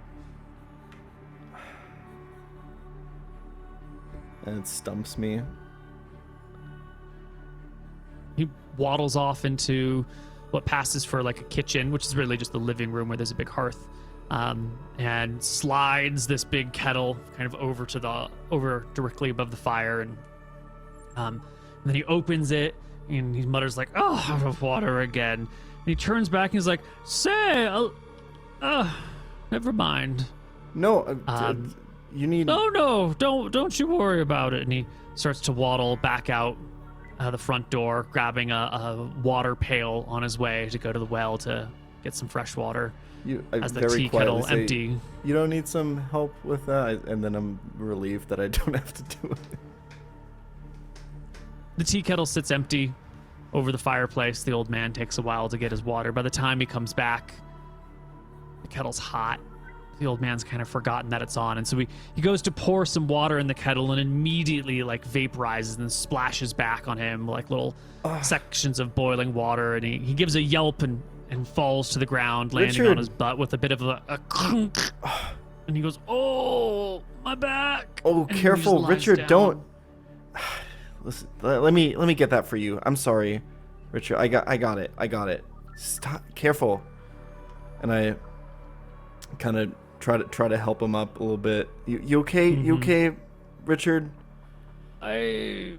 [SPEAKER 2] And it stumps me.
[SPEAKER 1] He waddles off into what passes for like a kitchen, which is really just the living room where there's a big hearth, and slides this big kettle kind of over directly above the fire, and then he opens it and he mutters like, "Oh, out of water again." And he turns back and he's like, "Say, never mind.
[SPEAKER 2] No, you need.
[SPEAKER 1] No, don't you worry about it." And he starts to waddle back out the front door, grabbing a water pail on his way to go to the well to get some fresh water. As the tea kettle empty.
[SPEAKER 2] "You don't need some help with that?" And then I'm relieved that I don't have to do it.
[SPEAKER 1] The tea kettle sits empty over the fireplace. The old man takes a while to get his water. By the time he comes back, the kettle's hot. The old man's kind of forgotten that it's on, and so he goes to pour some water in the kettle, and immediately like vaporizes and splashes back on him like little sections of boiling water, and he gives a yelp and falls to the ground, landing on his butt with a bit of a clunk. And he goes, "Oh, my back."
[SPEAKER 2] Oh,
[SPEAKER 1] and
[SPEAKER 2] careful, Richard, don't. Listen, let me get that for you. I'm sorry, Richard. I got it. Stop. Careful. And I kind of try to help him up a little bit. You okay? Mm-hmm. You okay, Richard?
[SPEAKER 1] You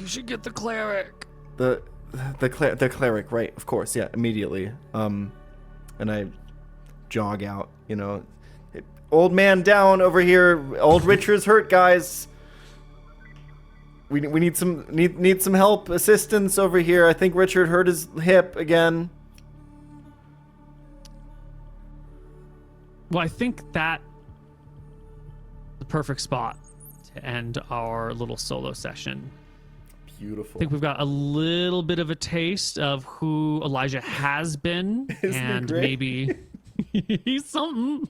[SPEAKER 1] should get the cleric.
[SPEAKER 2] The cleric, right? Of course, yeah. Immediately. And I jog out. Old man down over here. Old Richard's hurt, guys. We need some help, assistance over here. I think Richard hurt his hip again.
[SPEAKER 1] Well, I think that the perfect spot to end our little solo session.
[SPEAKER 2] Beautiful.
[SPEAKER 1] I think we've got a little bit of a taste of who Elijah has been, and maybe he's something.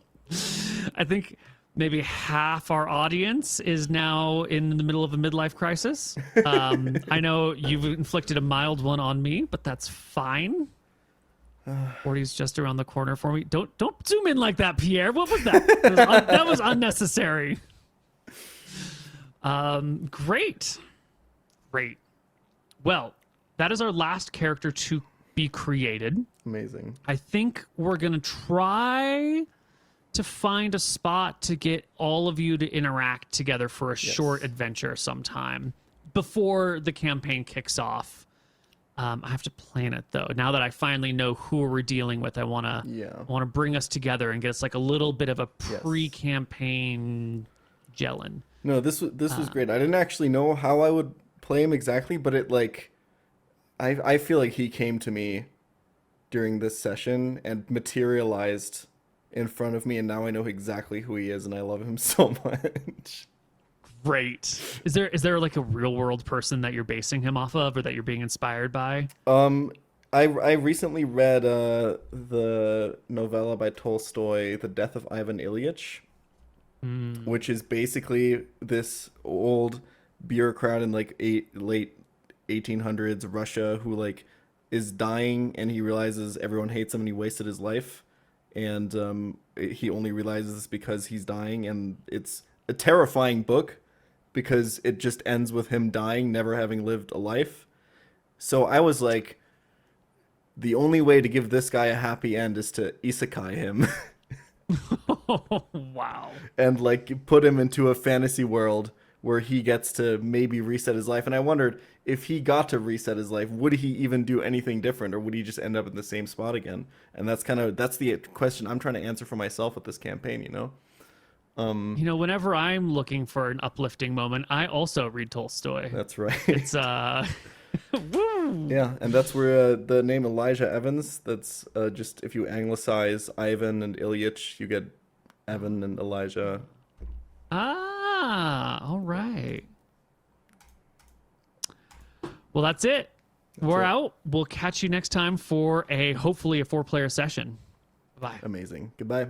[SPEAKER 1] I think maybe half our audience is now in the middle of a midlife crisis. I know you've inflicted a mild one on me, but that's fine. 40's just around the corner for me. Don't zoom in like that, Pierre. What was that? That was unnecessary. Great. Well, that is our last character to be created.
[SPEAKER 2] Amazing.
[SPEAKER 1] I think we're gonna try to find a spot to get all of you to interact together for a short adventure sometime before the campaign kicks off. I have to plan it though. Now that I finally know who we're dealing with, I want to bring us together and get us like a little bit of a pre-campaign gelling.
[SPEAKER 2] No, this was great. I didn't actually know how I would play him exactly, but it I feel like he came to me during this session and materialized in front of me, and now I know exactly who he is, and I love him so much.
[SPEAKER 1] Great. Is there like a real world person that you're basing him off of, or that you're being inspired by?
[SPEAKER 2] I recently read the novella by Tolstoy, The Death of Ivan Ilyich, which is basically this old bureaucrat in like late 1800s Russia who like is dying, and he realizes everyone hates him and he wasted his life, and he only realizes this because he's dying, and it's a terrifying book because it just ends with him dying, never having lived a life. So I was like, the only way to give this guy a happy end is to isekai him
[SPEAKER 1] Wow.
[SPEAKER 2] and like put him into a fantasy world where he gets to maybe reset his life. And I wondered, if he got to reset his life, would he even do anything different, or would he just end up in the same spot again? And that's the question I'm trying to answer for myself with this campaign, you know?
[SPEAKER 1] Whenever I'm looking for an uplifting moment, I also read Tolstoy.
[SPEAKER 2] That's right.
[SPEAKER 1] It's woo.
[SPEAKER 2] Yeah, and that's where the name Elijah Evans, that's just if you anglicize Ivan and Ilyich, you get Evan and Elijah.
[SPEAKER 1] All right. Well, that's it. We're out. We'll catch you next time for hopefully a 4-player session. Bye.
[SPEAKER 2] Amazing. Goodbye.